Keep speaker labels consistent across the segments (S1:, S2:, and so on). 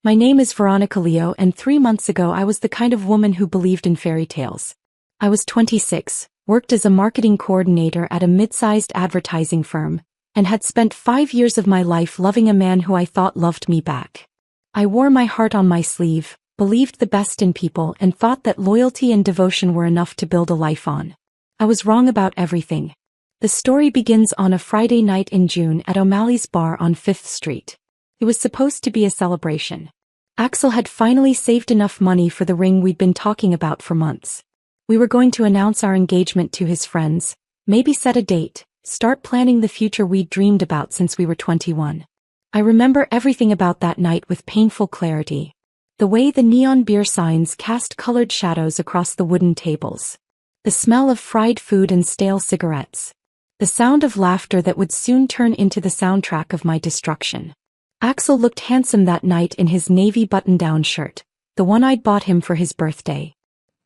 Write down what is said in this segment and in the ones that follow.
S1: My name is Veronica Leo, and 3 months ago I was the kind of woman who believed in fairy tales. I was 26, worked as a marketing coordinator at a mid-sized advertising firm, and had spent 5 years of my life loving a man who I thought loved me back. I wore my heart on my sleeve, believed the best in people, and thought that loyalty and devotion were enough to build a life on. I was wrong about everything. The story begins on a Friday night in June at O'Malley's bar on 5th Street. It was supposed to be a celebration. Axel had finally saved enough money for the ring we'd been talking about for months. We were going to announce our engagement to his friends, maybe set a date, start planning the future we'd dreamed about since we were 21. I remember everything about that night with painful clarity. The way the neon beer signs cast colored shadows across the wooden tables. The smell of fried food and stale cigarettes. The sound of laughter that would soon turn into the soundtrack of my destruction. Axel looked handsome that night in his navy button-down shirt, the one I'd bought him for his birthday.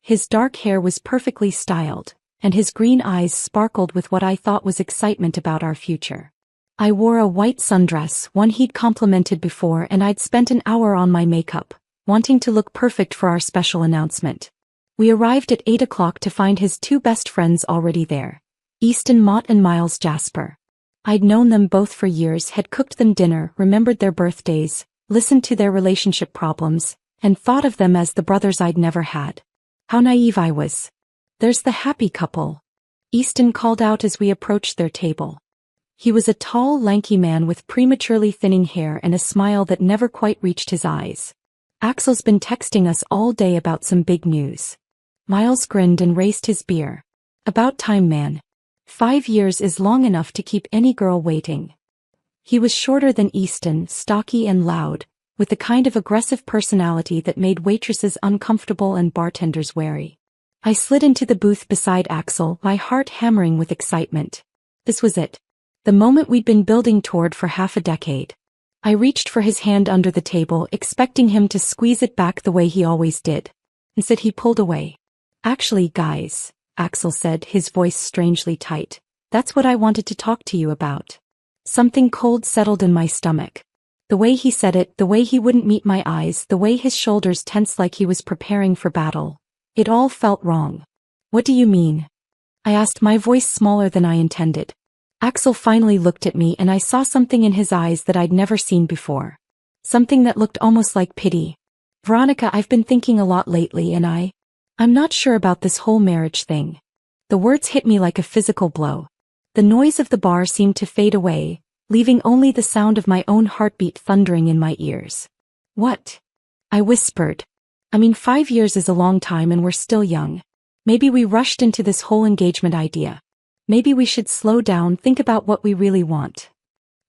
S1: His dark hair was perfectly styled, and his green eyes sparkled with what I thought was excitement about our future. I wore a white sundress, one he'd complimented before, and I'd spent an hour on my makeup, wanting to look perfect for our special announcement. We arrived at 8 o'clock to find his two best friends already there. Easton Mott and Miles Jasper. I'd known them both for years, had cooked them dinner, remembered their birthdays, listened to their relationship problems, and thought of them as the brothers I'd never had. How naive I was. "There's the happy couple," Easton called out as we approached their table. He was a tall, lanky man with prematurely thinning hair and a smile that never quite reached his eyes. "Axel's been texting us all day about some big news." Miles grinned and raised his beer. "About time, man. 5 years is long enough to keep any girl waiting." He was shorter than Easton, stocky and loud, with the kind of aggressive personality that made waitresses uncomfortable and bartenders wary. I slid into the booth beside Axel, my heart hammering with excitement. This was it. The moment we'd been building toward for half a decade. I reached for his hand under the table, expecting him to squeeze it back the way he always did. Instead he pulled away. "Actually, guys," Axel said, his voice strangely tight, "that's what I wanted to talk to you about." Something cold settled in my stomach. The way he said it, the way he wouldn't meet my eyes, the way his shoulders tensed like he was preparing for battle. It all felt wrong. "What do you mean?" I asked, my voice smaller than I intended. Axel finally looked at me, and I saw something in his eyes that I'd never seen before. Something that looked almost like pity. "Veronica, I've been thinking a lot lately, and I'm not sure about this whole marriage thing." The words hit me like a physical blow. The noise of the bar seemed to fade away, leaving only the sound of my own heartbeat thundering in my ears. "What?" I whispered. "I mean, 5 years is a long time and we're still young. Maybe we rushed into this whole engagement idea. Maybe we should slow down, think about what we really want."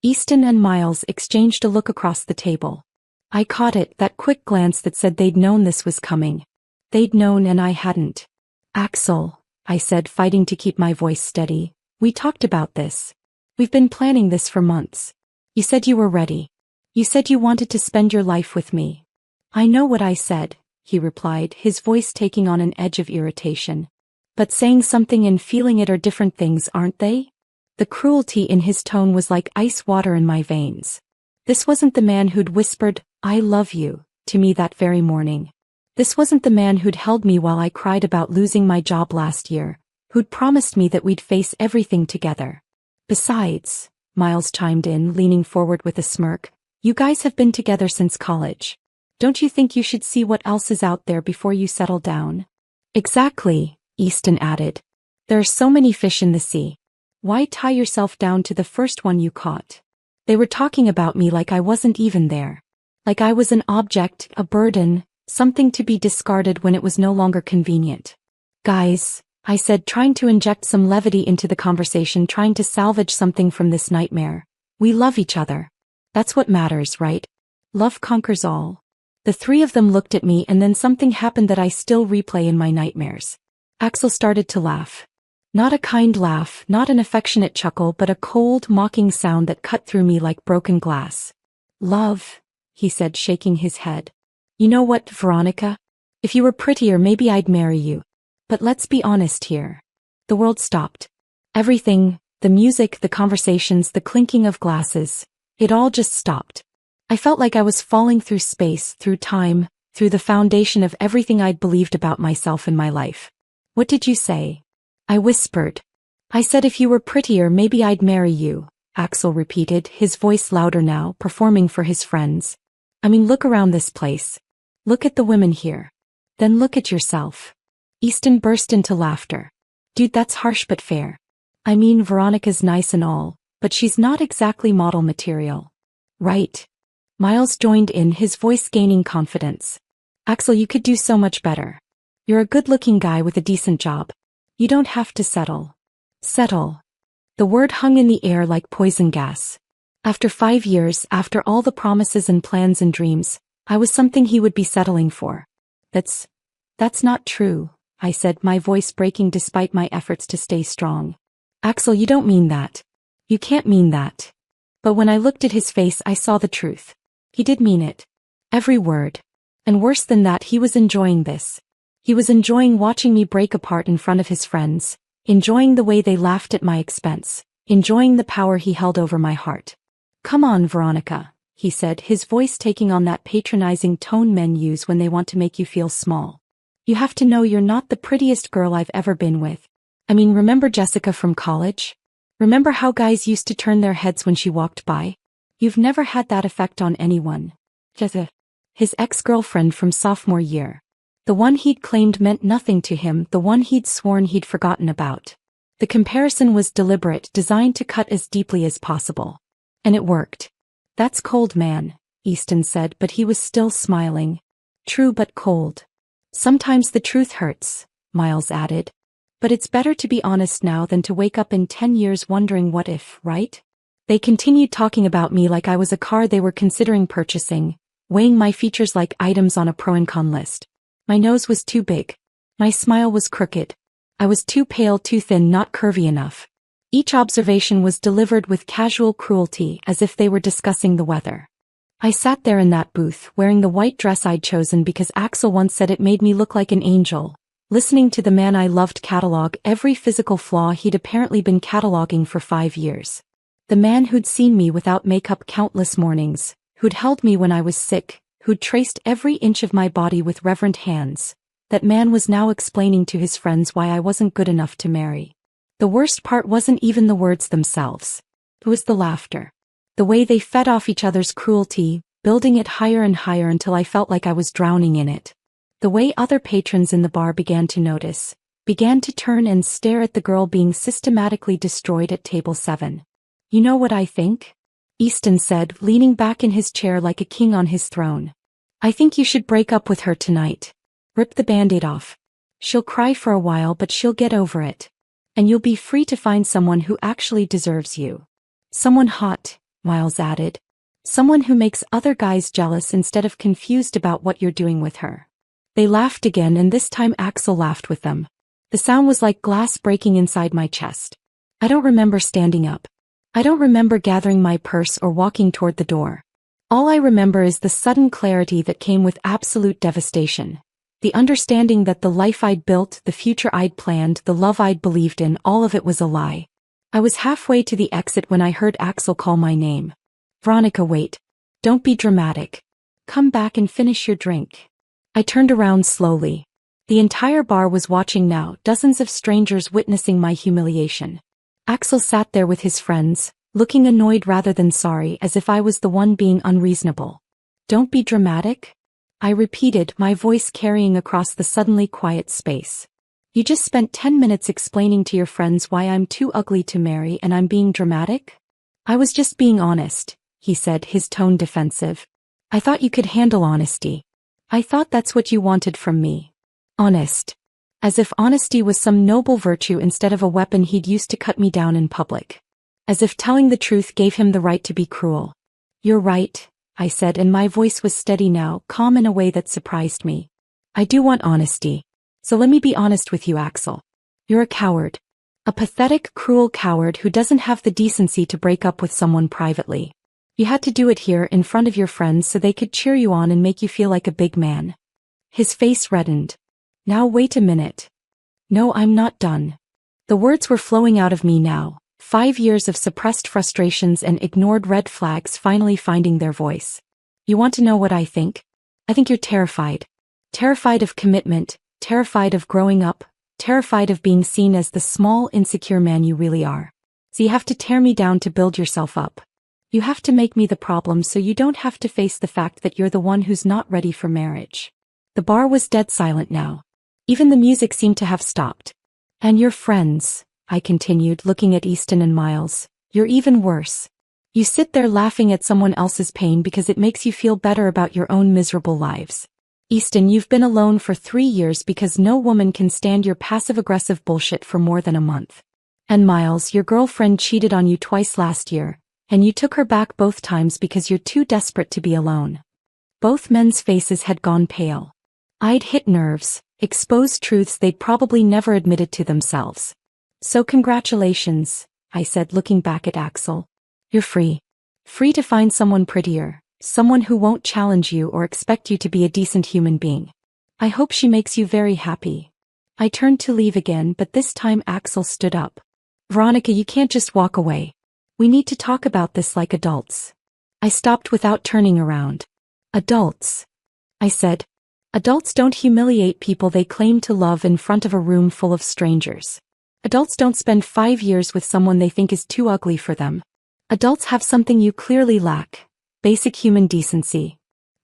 S1: Easton and Miles exchanged a look across the table. I caught it, that quick glance that said they'd known this was coming. They'd known and I hadn't. "Axel," I said, fighting to keep my voice steady, "we talked about this. We've been planning this for months. You said you were ready. You said you wanted to spend your life with me." "I know what I said," he replied, his voice taking on an edge of irritation. "But saying something and feeling it are different things, aren't they?" The cruelty in his tone was like ice water in my veins. This wasn't the man who'd whispered, "I love you," to me that very morning. This wasn't the man who'd held me while I cried about losing my job last year, who'd promised me that we'd face everything together. "Besides," Miles chimed in, leaning forward with a smirk, "you guys have been together since college. Don't you think you should see what else is out there before you settle down?" "Exactly," Easton added. "There are so many fish in the sea. Why tie yourself down to the first one you caught?" They were talking about me like I wasn't even there. Like I was an object, a burden, something to be discarded when it was no longer convenient. "Guys," I said, trying to inject some levity into the conversation, trying to salvage something from this nightmare. "We love each other. That's what matters, right? Love conquers all." The three of them looked at me, and then something happened that I still replay in my nightmares. Axel started to laugh. Not a kind laugh, not an affectionate chuckle, but a cold, mocking sound that cut through me like broken glass. "Love," he said, shaking his head. "You know what, Veronica? If you were prettier, maybe I'd marry you. But let's be honest here." The world stopped. Everything, the music, the conversations, the clinking of glasses, it all just stopped. I felt like I was falling through space, through time, through the foundation of everything I'd believed about myself and my life. What did you say? I whispered. I said if you were prettier maybe I'd marry you, Axel repeated, his voice louder now, performing for his friends. I mean, look around this place. Look at the women here. Then look at yourself. Easton burst into laughter. Dude, that's harsh but fair. I mean, Veronica's nice and all, but she's not exactly model material. Right. Miles joined in, his voice gaining confidence. Axel, you could do so much better. You're a good-looking guy with a decent job. You don't have to settle. Settle. The word hung in the air like poison gas. After 5 years, after all the promises and plans and dreams, I was something he would be settling for. That's not true, I said, my voice breaking despite my efforts to stay strong. Axel, you don't mean that. You can't mean that. But when I looked at his face, I saw the truth. He did mean it. Every word. And worse than that, he was enjoying this. He was enjoying watching me break apart in front of his friends, enjoying the way they laughed at my expense, enjoying the power he held over my heart. Come on, Veronica, he said, his voice taking on that patronizing tone men use when they want to make you feel small. You have to know you're not the prettiest girl I've ever been with. I mean, remember Jessica from college? Remember how guys used to turn their heads when she walked by? You've never had that effect on anyone. Jessica. His ex-girlfriend from sophomore year. The one he'd claimed meant nothing to him, the one he'd sworn he'd forgotten about. The comparison was deliberate, designed to cut as deeply as possible. And it worked. That's cold, man, Easton said, but he was still smiling. True but cold. Sometimes the truth hurts, Miles added. But it's better to be honest now than to wake up in 10 years wondering what if, right? They continued talking about me like I was a car they were considering purchasing, weighing my features like items on a pro and con list. My nose was too big. My smile was crooked. I was too pale, too thin, not curvy enough. Each observation was delivered with casual cruelty, as if they were discussing the weather. I sat there in that booth, wearing the white dress I'd chosen because Axel once said it made me look like an angel, listening to the man I loved catalog every physical flaw he'd apparently been cataloging for 5 years. The man who'd seen me without makeup countless mornings, who'd held me when I was sick, who'd traced every inch of my body with reverent hands. That man was now explaining to his friends why I wasn't good enough to marry. The worst part wasn't even the words themselves. It was the laughter. The way they fed off each other's cruelty, building it higher and higher until I felt like I was drowning in it. The way other patrons in the bar began to notice, began to turn and stare at the girl being systematically destroyed at table 7. You know what I think? Easton said, leaning back in his chair like a king on his throne. I think you should break up with her tonight. Rip the band-aid off. She'll cry for a while but she'll get over it. And you'll be free to find someone who actually deserves you. Someone hot, Miles added. Someone who makes other guys jealous instead of confused about what you're doing with her. They laughed again, and this time Axel laughed with them. The sound was like glass breaking inside my chest. I don't remember standing up. I don't remember gathering my purse or walking toward the door. All I remember is the sudden clarity that came with absolute devastation. The understanding that the life I'd built, the future I'd planned, the love I'd believed in, all of it was a lie. I was halfway to the exit when I heard Axel call my name. Veronica, wait. Don't be dramatic. Come back and finish your drink. I turned around slowly. The entire bar was watching now, dozens of strangers witnessing my humiliation. Axel sat there with his friends, looking annoyed rather than sorry, as if I was the one being unreasonable. Don't be dramatic? I repeated, my voice carrying across the suddenly quiet space. You just spent 10 minutes explaining to your friends why I'm too ugly to marry and I'm being dramatic? I was just being honest, he said, his tone defensive. I thought you could handle honesty. I thought that's what you wanted from me. Honest. As if honesty was some noble virtue instead of a weapon he'd used to cut me down in public. As if telling the truth gave him the right to be cruel. You're right, I said, and my voice was steady now, calm in a way that surprised me. I do want honesty. So let me be honest with you, Axel. You're a coward. A pathetic, cruel coward who doesn't have the decency to break up with someone privately. You had to do it here in front of your friends so they could cheer you on and make you feel like a big man. His face reddened. Now wait a minute. No, I'm not done. The words were flowing out of me now, 5 years of suppressed frustrations and ignored red flags finally finding their voice. You want to know what I think? I think you're terrified. Terrified of commitment, terrified of growing up, terrified of being seen as the small, insecure man you really are. So you have to tear me down to build yourself up. You have to make me the problem so you don't have to face the fact that you're the one who's not ready for marriage. The bar was dead silent now. Even the music seemed to have stopped. And your friends, I continued, looking at Easton and Miles, you're even worse. You sit there laughing at someone else's pain because it makes you feel better about your own miserable lives. Easton, you've been alone for 3 years because no woman can stand your passive-aggressive bullshit for more than a month. And Miles, your girlfriend cheated on you twice last year, and you took her back both times because you're too desperate to be alone. Both men's faces had gone pale. I'd hit nerves, exposed truths they'd probably never admitted to themselves. So congratulations, I said, looking back at Axel. You're free. Free to find someone prettier, someone who won't challenge you or expect you to be a decent human being. I hope she makes you very happy. I turned to leave again, but this time Axel stood up. Veronica, you can't just walk away. We need to talk about this like adults. I stopped without turning around. Adults, I said. Adults don't humiliate people they claim to love in front of a room full of strangers. Adults don't spend 5 years with someone they think is too ugly for them. Adults have something you clearly lack, basic human decency.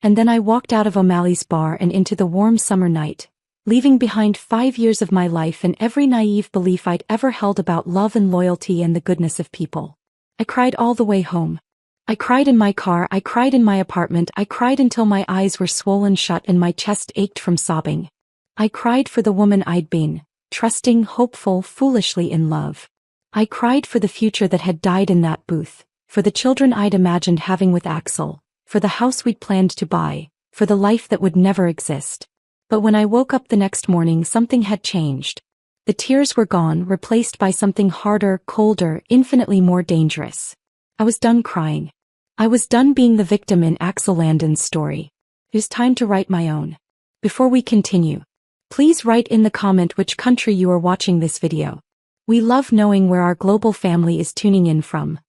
S1: And then I walked out of O'Malley's bar and into the warm summer night, leaving behind 5 years of my life and every naive belief I'd ever held about love and loyalty and the goodness of people. I cried all the way home. I cried in my car, I cried in my apartment, I cried until my eyes were swollen shut and my chest ached from sobbing. I cried for the woman I'd been, trusting, hopeful, foolishly in love. I cried for the future that had died in that booth, for the children I'd imagined having with Axel, for the house we'd planned to buy, for the life that would never exist. But when I woke up the next morning, something had changed. The tears were gone, replaced by something harder, colder, infinitely more dangerous. I was done crying. I was done being the victim in Axel Landon's story. It was time to write my own. Before we continue, please write in the comment which country you are watching this video. We love knowing where our global family is tuning in from.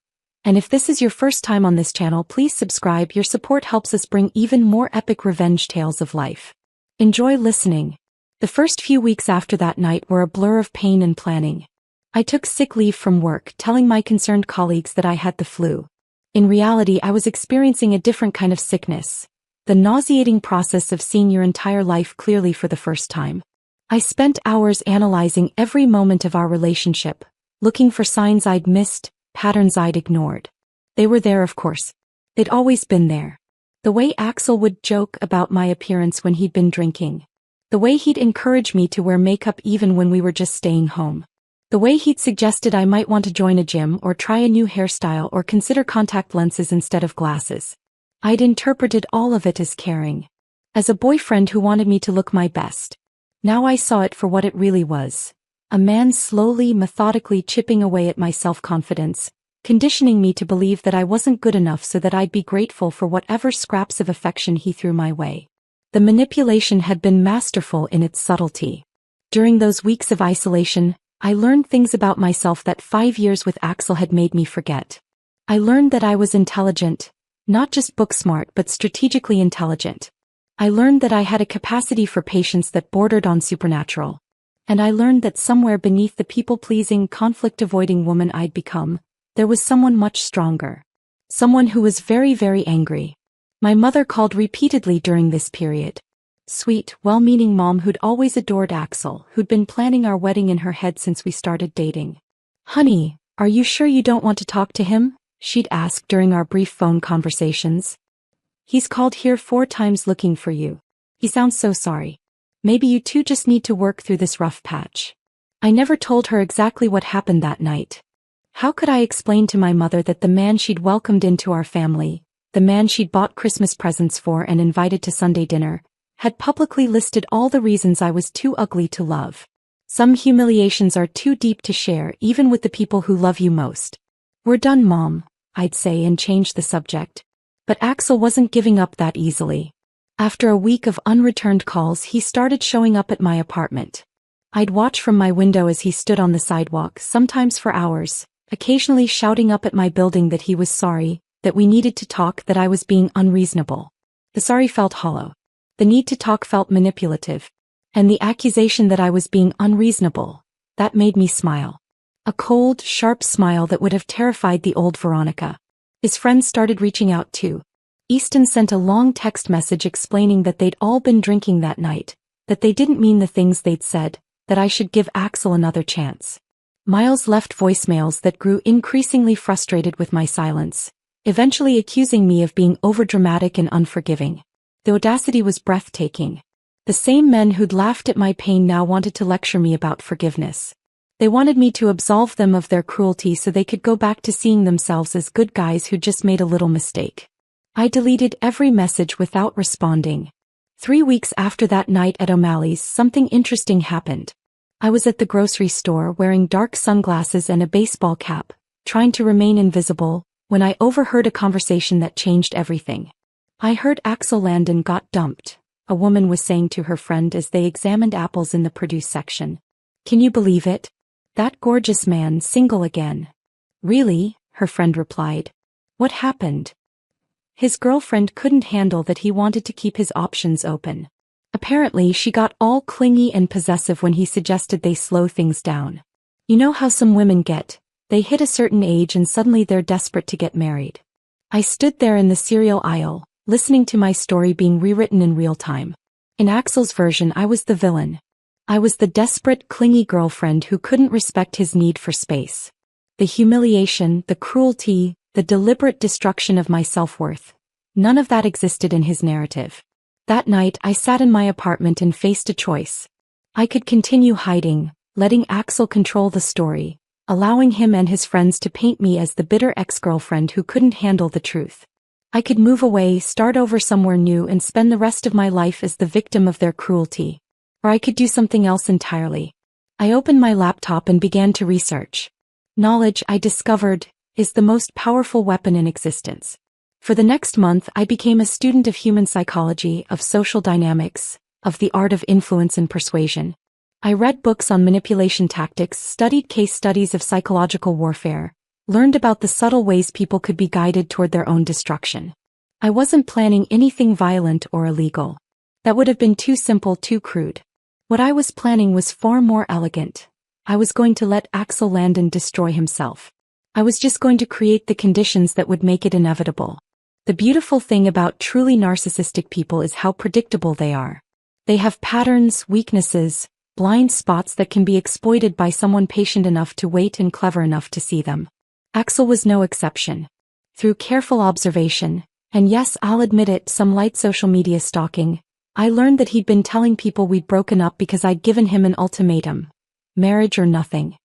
S1: And if this is your first time on this channel, please subscribe. Your support helps us bring even more epic revenge tales of life. Enjoy listening. The first few weeks after that night were a blur of pain and planning. I took sick leave from work, telling my concerned colleagues that I had the flu. In reality, I was experiencing a different kind of sickness, the nauseating process of seeing your entire life clearly for the first time. I spent hours analyzing every moment of our relationship, looking for signs I'd missed, patterns I'd ignored. They were there, of course. They'd always been there. The way Axel would joke about my appearance when he'd been drinking. The way he'd encourage me to wear makeup even when we were just staying home. The way he'd suggested I might want to join a gym or try a new hairstyle or consider contact lenses instead of glasses. I'd interpreted all of it as caring. As a boyfriend who wanted me to look my best. Now I saw it for what it really was. A man slowly, methodically chipping away at my self-confidence, conditioning me to believe that I wasn't good enough so that I'd be grateful for whatever scraps of affection he threw my way. The manipulation had been masterful in its subtlety. During those weeks of isolation, I learned things about myself that 5 years with Axel had made me forget. I learned that I was intelligent, not just book smart but strategically intelligent. I learned that I had a capacity for patience that bordered on supernatural. And I learned that somewhere beneath the people-pleasing, conflict-avoiding woman I'd become, there was someone much stronger. Someone who was very, very angry. My mother called repeatedly during this period. Sweet, well-meaning mom who'd always adored Axel, who'd been planning our wedding in her head since we started dating. Honey, are you sure you don't want to talk to him? She'd ask during our brief phone conversations. He's called here 4 times looking for you. He sounds so sorry. Maybe you two just need to work through this rough patch. I never told her exactly what happened that night. How could I explain to my mother that the man she'd welcomed into our family, the man she'd bought Christmas presents for and invited to Sunday dinner, had publicly listed all the reasons I was too ugly to love? Some humiliations are too deep to share even with the people who love you most. We're done, Mom, I'd say and change the subject. But Axel wasn't giving up that easily. After a week of unreturned calls, he started showing up at my apartment. I'd watch from my window as he stood on the sidewalk, sometimes for hours, occasionally shouting up at my building that he was sorry, that we needed to talk, that I was being unreasonable. The sorry felt hollow. The need to talk felt manipulative. And the accusation that I was being unreasonable, that made me smile. A cold, sharp smile that would have terrified the old Veronica. His friends started reaching out too. Easton sent a long text message explaining that they'd all been drinking that night, that they didn't mean the things they'd said, that I should give Axel another chance. Miles left voicemails that grew increasingly frustrated with my silence, eventually accusing me of being overdramatic and unforgiving. The audacity was breathtaking. The same men who'd laughed at my pain now wanted to lecture me about forgiveness. They wanted me to absolve them of their cruelty so they could go back to seeing themselves as good guys who just made a little mistake. I deleted every message without responding. 3 weeks after that night at O'Malley's, something interesting happened. I was at the grocery store wearing dark sunglasses and a baseball cap, trying to remain invisible, when I overheard a conversation that changed everything. I heard Axel Landon got dumped, a woman was saying to her friend as they examined apples in the produce section. Can you believe it? That gorgeous man single again. Really? Her friend replied. What happened? His girlfriend couldn't handle that he wanted to keep his options open. Apparently she got all clingy and possessive when he suggested they slow things down. You know how some women get, they hit a certain age and suddenly they're desperate to get married. I stood there in the cereal aisle, listening to my story being rewritten in real time. In Axel's version I was the villain. I was the desperate, clingy girlfriend who couldn't respect his need for space. The humiliation, the cruelty, the deliberate destruction of my self-worth. None of that existed in his narrative. That night I sat in my apartment and faced a choice. I could continue hiding, letting Axel control the story, allowing him and his friends to paint me as the bitter ex-girlfriend who couldn't handle the truth. I could move away, start over somewhere new and spend the rest of my life as the victim of their cruelty. Or I could do something else entirely. I opened my laptop and began to research. Knowledge, I discovered, is the most powerful weapon in existence. For the next month I became a student of human psychology, of social dynamics, of the art of influence and persuasion. I read books on manipulation tactics, studied case studies of psychological warfare, learned about the subtle ways people could be guided toward their own destruction. I wasn't planning anything violent or illegal. That would have been too simple, too crude. What I was planning was far more elegant. I was going to let Axel Landon destroy himself. I was just going to create the conditions that would make it inevitable. The beautiful thing about truly narcissistic people is how predictable they are. They have patterns, weaknesses, blind spots that can be exploited by someone patient enough to wait and clever enough to see them. Axel was no exception. Through careful observation, and yes, I'll admit it, some light social media stalking, I learned that he'd been telling people we'd broken up because I'd given him an ultimatum. Marriage or nothing.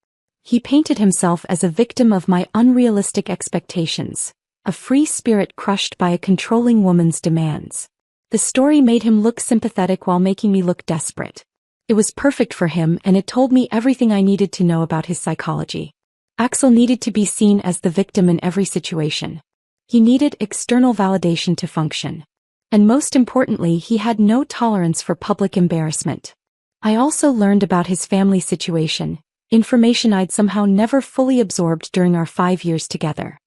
S1: He painted himself as a victim of my unrealistic expectations, a free spirit crushed by a controlling woman's demands. The story made him look sympathetic while making me look desperate. It was perfect for him and it told me everything I needed to know about his psychology. Axel needed to be seen as the victim in every situation. He needed external validation to function. And most importantly, he had no tolerance for public embarrassment. I also learned about his family situation, information I'd somehow never fully absorbed during our 5 years together.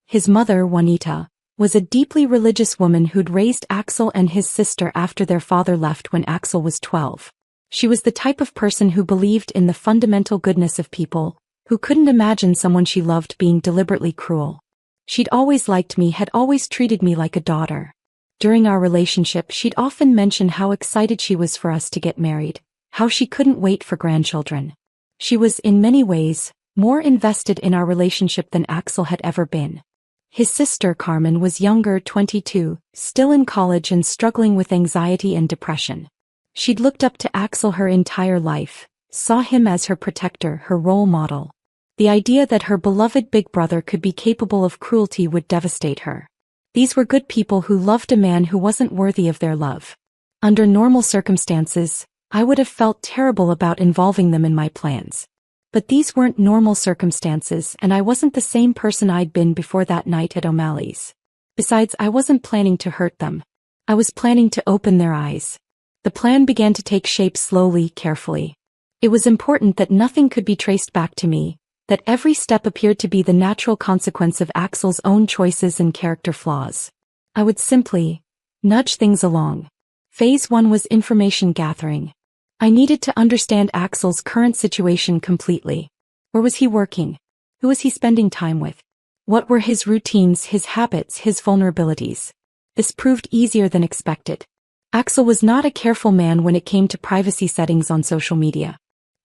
S1: His mother, Juanita, was a deeply religious woman who'd raised Axel and his sister after their father left when Axel was 12. She was the type of person who believed in the fundamental goodness of people, who couldn't imagine someone she loved being deliberately cruel. She'd always liked me, had always treated me like a daughter. During our relationship, she'd often mention how excited she was for us to get married, how she couldn't wait for grandchildren. She was, in many ways, more invested in our relationship than Axel had ever been. His sister, Carmen, was younger, 22, still in college and struggling with anxiety and depression. She'd looked up to Axel her entire life, saw him as her protector, her role model. The idea that her beloved big brother could be capable of cruelty would devastate her. These were good people who loved a man who wasn't worthy of their love. Under normal circumstances, I would have felt terrible about involving them in my plans. But these weren't normal circumstances and I wasn't the same person I'd been before that night at O'Malley's. Besides, I wasn't planning to hurt them. I was planning to open their eyes. The plan began to take shape slowly, carefully. It was important that nothing could be traced back to me, that every step appeared to be the natural consequence of Axel's own choices and character flaws. I would simply nudge things along. Phase 1 was information gathering. I needed to understand Axel's current situation completely. Where was he working? Who was he spending time with? What were his routines, his habits, his vulnerabilities? This proved easier than expected. Axel was not a careful man when it came to privacy settings on social media.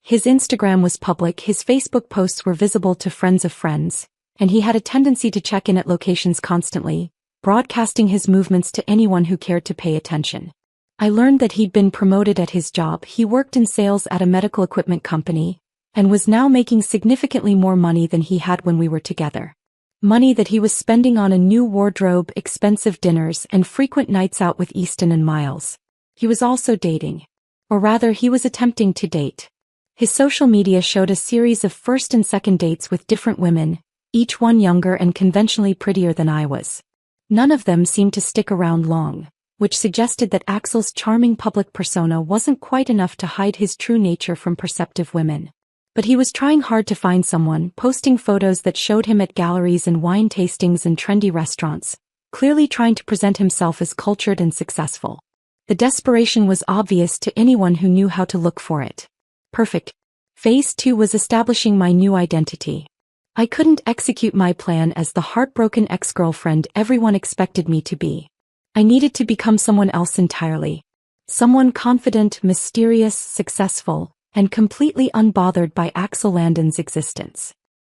S1: His Instagram was public, his Facebook posts were visible to friends of friends, and he had a tendency to check in at locations constantly, broadcasting his movements to anyone who cared to pay attention. I learned that he'd been promoted at his job. He worked in sales at a medical equipment company, and was now making significantly more money than he had when we were together. Money that he was spending on a new wardrobe, expensive dinners, and frequent nights out with Easton and Miles. He was also dating. Or rather, he was attempting to date. His social media showed a series of first and second dates with different women, each one younger and conventionally prettier than I was. None of them seemed to stick around long, which suggested that Axel's charming public persona wasn't quite enough to hide his true nature from perceptive women. But he was trying hard to find someone, posting photos that showed him at galleries and wine tastings and trendy restaurants, clearly trying to present himself as cultured and successful. The desperation was obvious to anyone who knew how to look for it. Perfect. Phase 2 was establishing my new identity. I couldn't execute my plan as the heartbroken ex-girlfriend everyone expected me to be. I needed to become someone else entirely. Someone confident, mysterious, successful, and completely unbothered by Axel Landon's existence.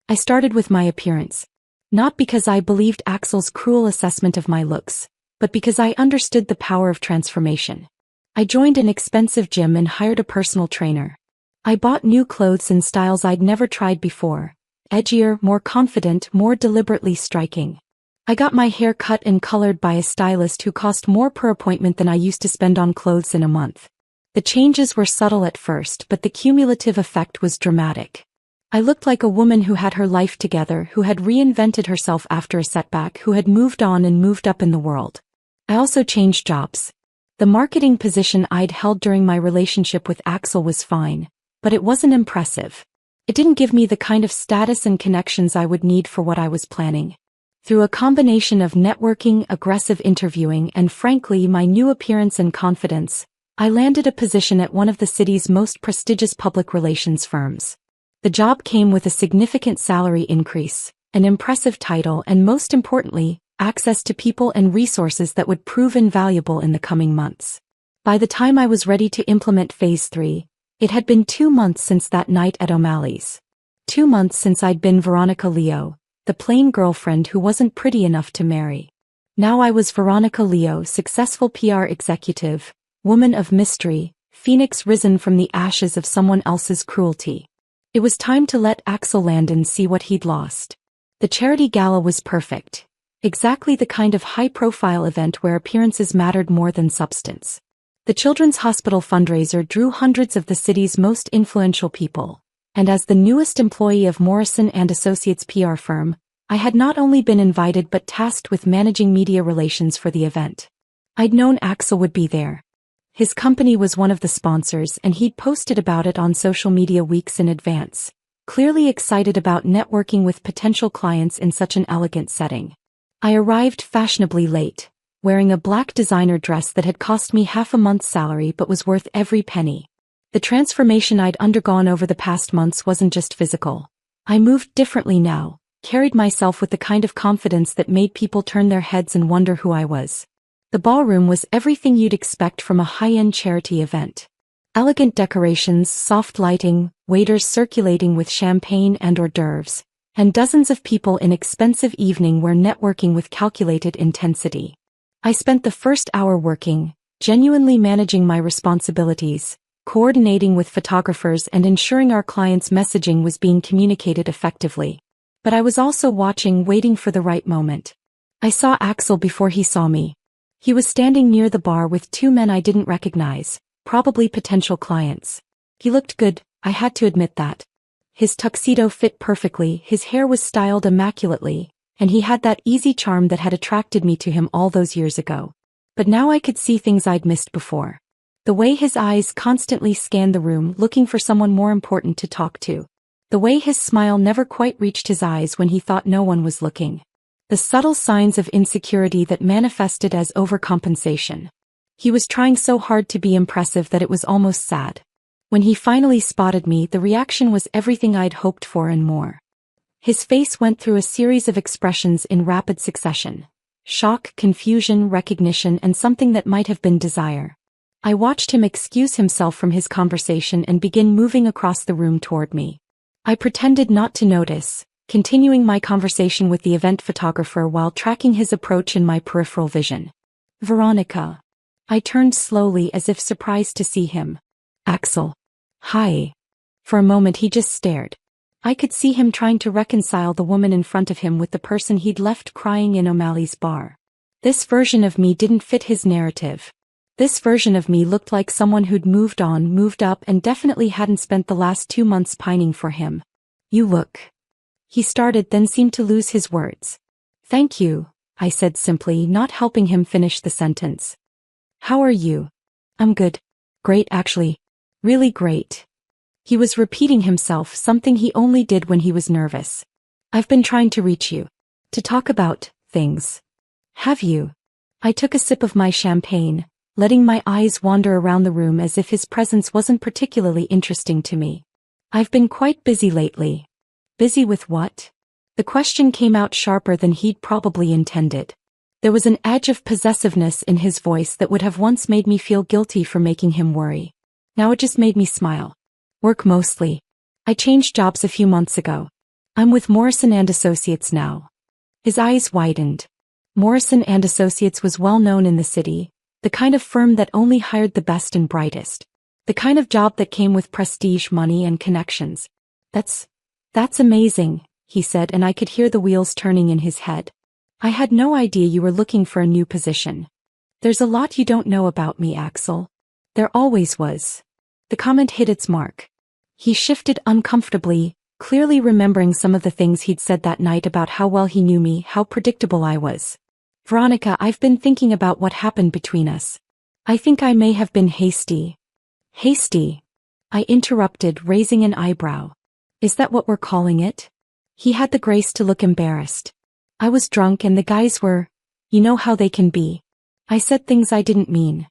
S1: I started with my appearance. Not because I believed Axel's cruel assessment of my looks, but because I understood the power of transformation. I joined an expensive gym and hired a personal trainer. I bought new clothes in styles I'd never tried before, edgier, more confident, more deliberately striking. I got my hair cut and colored by a stylist who cost more per appointment than I used to spend on clothes in a month. The changes were subtle at first, but the cumulative effect was dramatic. I looked like a woman who had her life together, who had reinvented herself after a setback, who had moved on and moved up in the world. I also changed jobs. The marketing position I'd held during my relationship with Axel was fine, but it wasn't impressive. It didn't give me the kind of status and connections I would need for what I was planning. Through a combination of networking, aggressive interviewing, and frankly my new appearance and confidence, I landed a position at one of the city's most prestigious public relations firms. The job came with a significant salary increase, an impressive title, and most importantly, access to people and resources that would prove invaluable in the coming months. By the time I was ready to implement Phase 3, it had been 2 months since that night at O'Malley's. 2 months since I'd been Veronica Leo, the plain girlfriend who wasn't pretty enough to marry. Now I was Veronica Leo, successful PR executive, woman of mystery, phoenix risen from the ashes of someone else's cruelty. It was time to let Axel Landon see what he'd lost. The charity gala was perfect. Exactly the kind of high-profile event where appearances mattered more than substance. The Children's Hospital fundraiser drew hundreds of the city's most influential people, and as the newest employee of Morrison & Associates PR firm, I had not only been invited but tasked with managing media relations for the event. I'd known Axel would be there. His company was one of the sponsors and he'd posted about it on social media weeks in advance, clearly excited about networking with potential clients in such an elegant setting. I arrived fashionably late, wearing a black designer dress that had cost me half a month's salary but was worth every penny. The transformation I'd undergone over the past months wasn't just physical. I moved differently now, carried myself with the kind of confidence that made people turn their heads and wonder who I was. The ballroom was everything you'd expect from a high-end charity event. Elegant decorations, soft lighting, waiters circulating with champagne and hors d'oeuvres, and dozens of people in expensive evening wear networking with calculated intensity. I spent the first hour working, genuinely managing my responsibilities, coordinating with photographers and ensuring our clients' messaging was being communicated effectively. But I was also watching, waiting for the right moment. I saw Axel before he saw me. He was standing near the bar with 2 men I didn't recognize, probably potential clients. He looked good, I had to admit that. His tuxedo fit perfectly, his hair was styled immaculately, and he had that easy charm that had attracted me to him all those years ago. But now I could see things I'd missed before. The way his eyes constantly scanned the room looking for someone more important to talk to. The way his smile never quite reached his eyes when he thought no one was looking. The subtle signs of insecurity that manifested as overcompensation. He was trying so hard to be impressive that it was almost sad. When he finally spotted me, the reaction was everything I'd hoped for and more. His face went through a series of expressions in rapid succession. Shock, confusion, recognition, and something that might have been desire. I watched him excuse himself from his conversation and begin moving across the room toward me. I pretended not to notice, continuing my conversation with the event photographer while tracking his approach in my peripheral vision. Veronica. I turned slowly as if surprised to see him. Axel. Hi. For a moment he just stared. I could see him trying to reconcile the woman in front of him with the person he'd left crying in O'Malley's bar. This version of me didn't fit his narrative. This version of me looked like someone who'd moved on, moved up, and definitely hadn't spent the last 2 months pining for him. You look. He started, then seemed to lose his words. Thank you, I said simply, not helping him finish the sentence. How are you? I'm good. Great, actually. Really great. He was repeating himself, something he only did when he was nervous. I've been trying to reach you. To talk about things. Have you? I took a sip of my champagne, letting my eyes wander around the room as if his presence wasn't particularly interesting to me. I've been quite busy lately. Busy with what? The question came out sharper than he'd probably intended. There was an edge of possessiveness in his voice that would have once made me feel guilty for making him worry. Now it just made me smile. Work mostly. I changed jobs a few months ago. I'm with Morrison & Associates now. His eyes widened. Morrison & Associates was well known in the city, the kind of firm that only hired the best and brightest. The kind of job that came with prestige, money, and connections. That's amazing, he said, and I could hear the wheels turning in his head. I had no idea you were looking for a new position. There's a lot you don't know about me, Axel. There always was. The comment hit its mark. He shifted uncomfortably, clearly remembering some of the things he'd said that night about how well he knew me, how predictable I was. Veronica, I've been thinking about what happened between us. I think I may have been hasty. Hasty? I interrupted, raising an eyebrow. Is that what we're calling it? He had the grace to look embarrassed. I was drunk and the guys were, you know how they can be. I said things I didn't mean.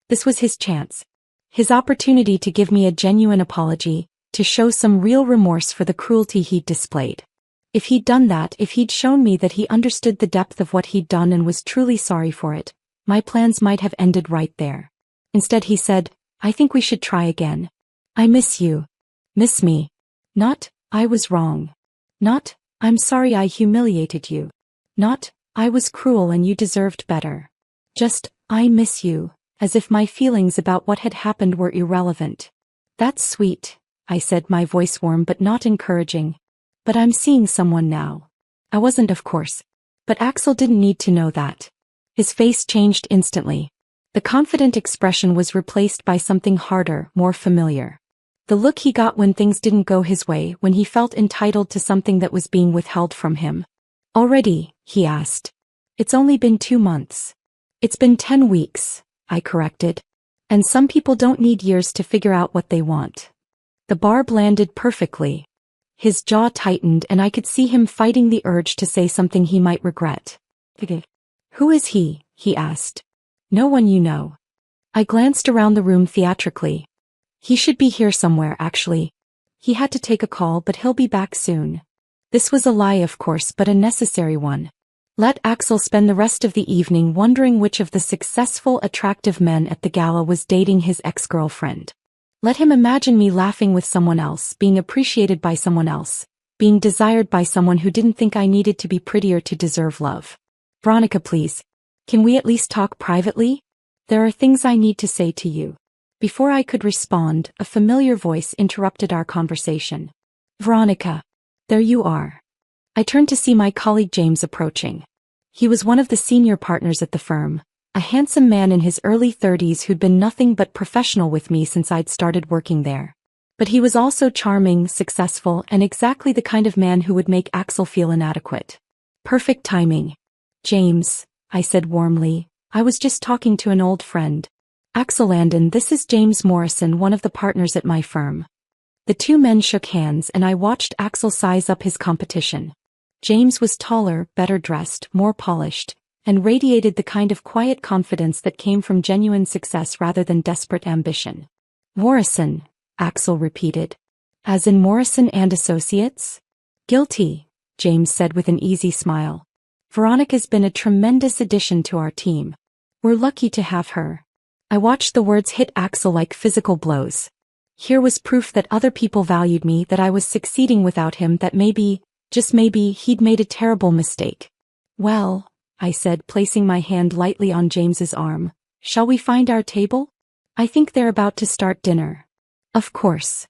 S1: This was his chance. His opportunity to give me a genuine apology, to show some real remorse for the cruelty he'd displayed. If he'd done that, if he'd shown me that he understood the depth of what he'd done and was truly sorry for it, my plans might have ended right there. Instead he said, I think we should try again. I miss you. Miss me. Not, I was wrong. Not, I'm sorry I humiliated you. Not, I was cruel and you deserved better. Just, I miss you, as if my feelings about what had happened were irrelevant. That's sweet, I said, my voice warm but not encouraging. But I'm seeing someone now. I wasn't, of course. But Axel didn't need to know that. His face changed instantly. The confident expression was replaced by something harder, more familiar. The look he got when things didn't go his way, when he felt entitled to something that was being withheld from him. Already, he asked. It's only been 2 months. It's been 10 weeks, I corrected. And some people don't need years to figure out what they want. The barb landed perfectly. His jaw tightened and I could see him fighting the urge to say something he might regret. Who is he? He asked. No one you know. I glanced around the room theatrically. He should be here somewhere, actually. He had to take a call, but he'll be back soon. This was a lie, of course, but a necessary one. Let Axel spend the rest of the evening wondering which of the successful, attractive men at the gala was dating his ex-girlfriend. Let him imagine me laughing with someone else, being appreciated by someone else, being desired by someone who didn't think I needed to be prettier to deserve love. Veronica, please. Can we at least talk privately? There are things I need to say to you. Before I could respond, a familiar voice interrupted our conversation. Veronica. There you are. I turned to see my colleague James approaching. He was one of the senior partners at the firm, a handsome man in his early 30s who'd been nothing but professional with me since I'd started working there. But he was also charming, successful, and exactly the kind of man who would make Axel feel inadequate. Perfect timing. James, I said warmly, I was just talking to an old friend. Axel Landon, this is James Morrison, one of the partners at my firm. The two men shook hands and I watched Axel size up his competition. James was taller, better dressed, more polished, and radiated the kind of quiet confidence that came from genuine success rather than desperate ambition. Morrison, Axel repeated. As in Morrison and Associates? Guilty, James said with an easy smile. Veronica's been a tremendous addition to our team. We're lucky to have her. I watched the words hit Axel like physical blows. Here was proof that other people valued me, that I was succeeding without him, that maybe, just maybe, he'd made a terrible mistake. Well, I said, placing my hand lightly on James's arm, shall we find our table? I think they're about to start dinner. Of course.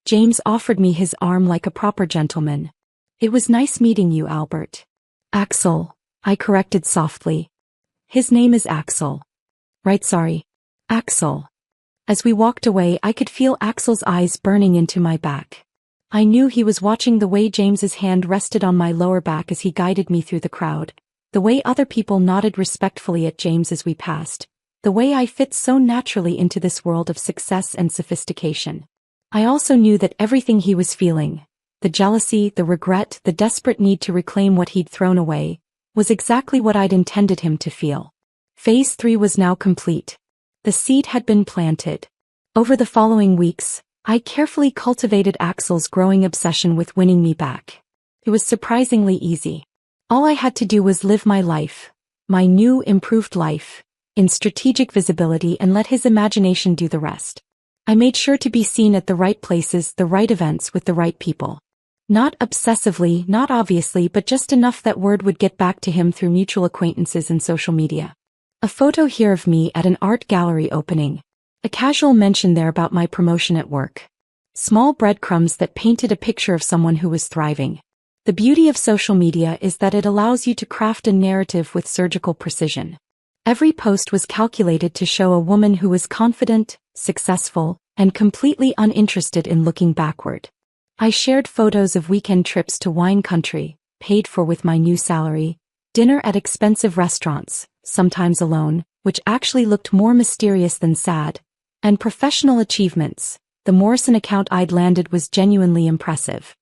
S1: James offered me his arm like a proper gentleman. It was nice meeting you, Albert. Axel, I corrected softly. His name is Axel. Right, sorry. Axel. As we walked away, I could feel Axel's eyes burning into my back. I knew he was watching the way James's hand rested on my lower back as he guided me through the crowd, the way other people nodded respectfully at James as we passed, the way I fit so naturally into this world of success and sophistication. I also knew that everything he was feeling, the jealousy, the regret, the desperate need to reclaim what he'd thrown away, was exactly what I'd intended him to feel. Phase 3 was now complete. The seed had been planted. Over the following weeks, I carefully cultivated Axel's growing obsession with winning me back. It was surprisingly easy. All I had to do was live my life, my new, improved life, in strategic visibility, and let his imagination do the rest. I made sure to be seen at the right places, the right events, with the right people. Not obsessively, not obviously, but just enough that word would get back to him through mutual acquaintances and social media. A photo here of me at an art gallery opening. A casual mention there about my promotion at work. Small breadcrumbs that painted a picture of someone who was thriving. The beauty of social media is that it allows you to craft a narrative with surgical precision. Every post was calculated to show a woman who was confident, successful, and completely uninterested in looking backward. I shared photos of weekend trips to wine country, paid for with my new salary, dinner at expensive restaurants, sometimes alone, which actually looked more mysterious than sad, and professional achievements. The Morrison account I'd landed was genuinely impressive.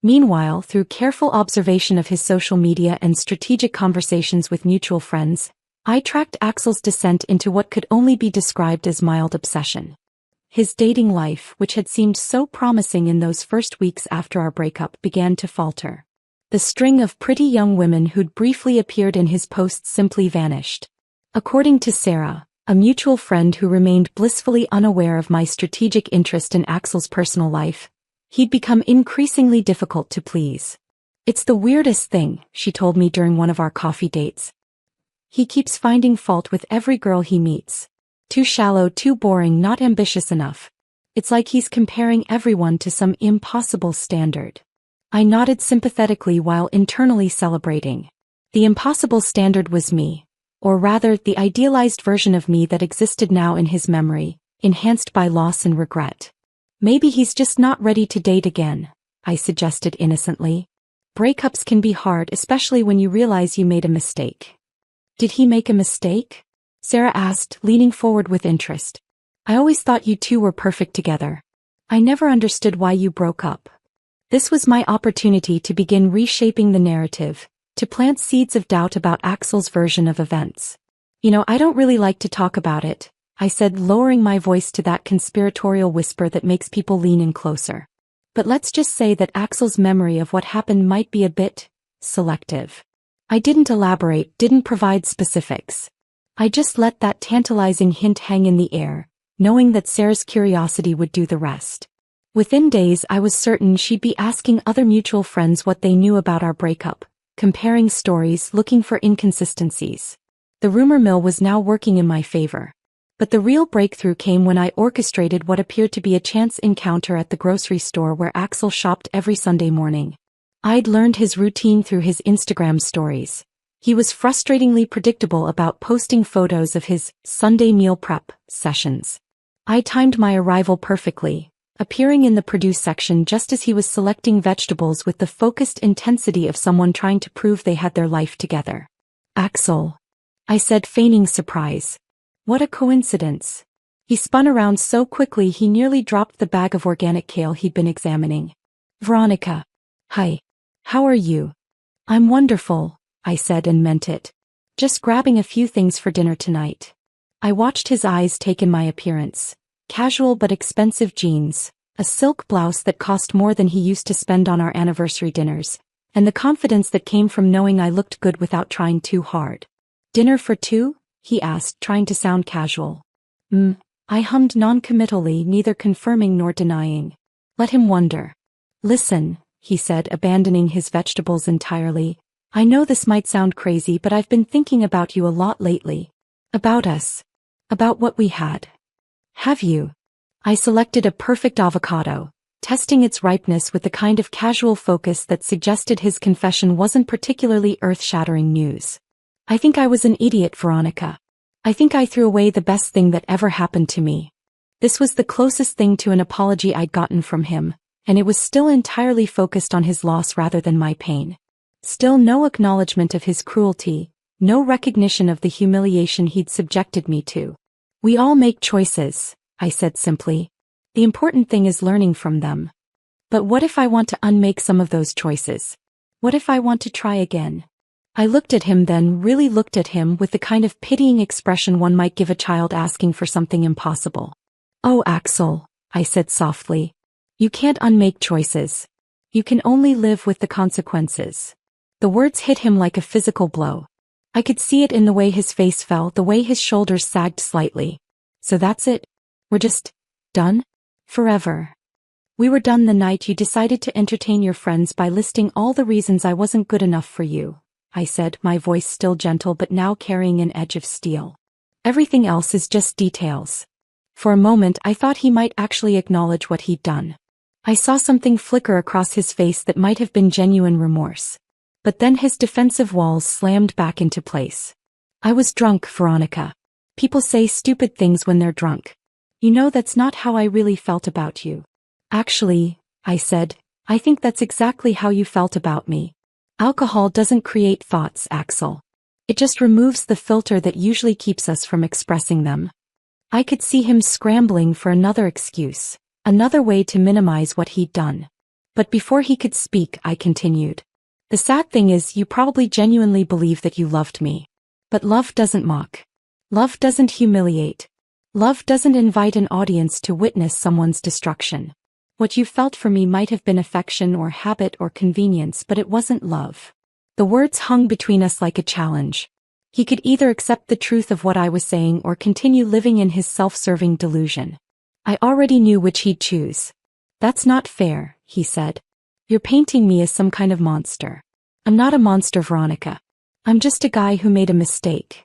S1: Meanwhile, through careful observation of his social media and strategic conversations with mutual friends, I tracked Axel's descent into what could only be described as mild obsession. His dating life, which had seemed so promising in those first weeks after our breakup, began to falter. The string of pretty young women who'd briefly appeared in his posts simply vanished. According to Sarah, a mutual friend who remained blissfully unaware of my strategic interest in Axel's personal life, he'd become increasingly difficult to please. It's the weirdest thing, she told me during one of our coffee dates. He keeps finding fault with every girl he meets. Too shallow, too boring, not ambitious enough. It's like he's comparing everyone to some impossible standard. I nodded sympathetically while internally celebrating. The impossible standard was me, or rather the idealized version of me that existed now in his memory, enhanced by loss and regret. Maybe he's just not ready to date again, I suggested innocently. Breakups can be hard, especially when you realize you made a mistake. Did he make a mistake? Sarah asked, leaning forward with interest. I always thought you two were perfect together. I never understood why you broke up. This was my opportunity to begin reshaping the narrative, to plant seeds of doubt about Axel's version of events. I don't really like to talk about it, I said, lowering my voice to that conspiratorial whisper that makes people lean in closer. But let's just say that Axel's memory of what happened might be a bit selective. I didn't elaborate, didn't provide specifics. I just let that tantalizing hint hang in the air, knowing that Sarah's curiosity would do the rest. Within days, I was certain she'd be asking other mutual friends what they knew about our breakup, comparing stories, looking for inconsistencies. The rumor mill was now working in my favor. But the real breakthrough came when I orchestrated what appeared to be a chance encounter at the grocery store where Axel shopped every Sunday morning. I'd learned his routine through his Instagram stories. He was frustratingly predictable about posting photos of his Sunday meal prep sessions. I timed my arrival perfectly, appearing in the produce section just as he was selecting vegetables with the focused intensity of someone trying to prove they had their life together. Axel, I said, feigning surprise. What a coincidence. He spun around so quickly he nearly dropped the bag of organic kale he'd been examining. Veronica. Hi. How are you? I'm wonderful, I said and meant it. Just grabbing a few things for dinner tonight. I watched his eyes take in my appearance. Casual but expensive jeans, a silk blouse that cost more than he used to spend on our anniversary dinners, and the confidence that came from knowing I looked good without trying too hard. Dinner for two? He asked, trying to sound casual. I hummed non-committally, neither confirming nor denying. Let him wonder. Listen, he said, abandoning his vegetables entirely. I know this might sound crazy, but I've been thinking about you a lot lately. About us. About what we had. Have you? I selected a perfect avocado, testing its ripeness with the kind of casual focus that suggested his confession wasn't particularly earth-shattering news. I think I was an idiot, Veronica. I think I threw away the best thing that ever happened to me. This was the closest thing to an apology I'd gotten from him, and it was still entirely focused on his loss rather than my pain. Still no acknowledgement of his cruelty, no recognition of the humiliation he'd subjected me to. We all make choices, I said simply. The important thing is learning from them. But what if I want to unmake some of those choices? What if I want to try again? I looked at him, then really looked at him with the kind of pitying expression one might give a child asking for something impossible. Oh, Axel, I said softly. You can't unmake choices. You can only live with the consequences. The words hit him like a physical blow. I could see it in the way his face fell, the way his shoulders sagged slightly. So that's it? We're just done? Forever. We were done the night you decided to entertain your friends by listing all the reasons I wasn't good enough for you, I said, my voice still gentle but now carrying an edge of steel. Everything else is just details. For a moment I thought he might actually acknowledge what he'd done. I saw something flicker across his face that might have been genuine remorse. But then his defensive walls slammed back into place. I was drunk, Veronica. People say stupid things when they're drunk. You know that's not how I really felt about you. Actually, I said, I think that's exactly how you felt about me. Alcohol doesn't create thoughts, Axel. It just removes the filter that usually keeps us from expressing them. I could see him scrambling for another excuse, another way to minimize what he'd done. But before he could speak, I continued. The sad thing is, you probably genuinely believe that you loved me. But love doesn't mock. Love doesn't humiliate. Love doesn't invite an audience to witness someone's destruction. What you felt for me might have been affection or habit or convenience, but it wasn't love. The words hung between us like a challenge. He could either accept the truth of what I was saying or continue living in his self-serving delusion. I already knew which he'd choose. That's not fair, he said. You're painting me as some kind of monster. I'm not a monster, Veronica. I'm just a guy who made a mistake.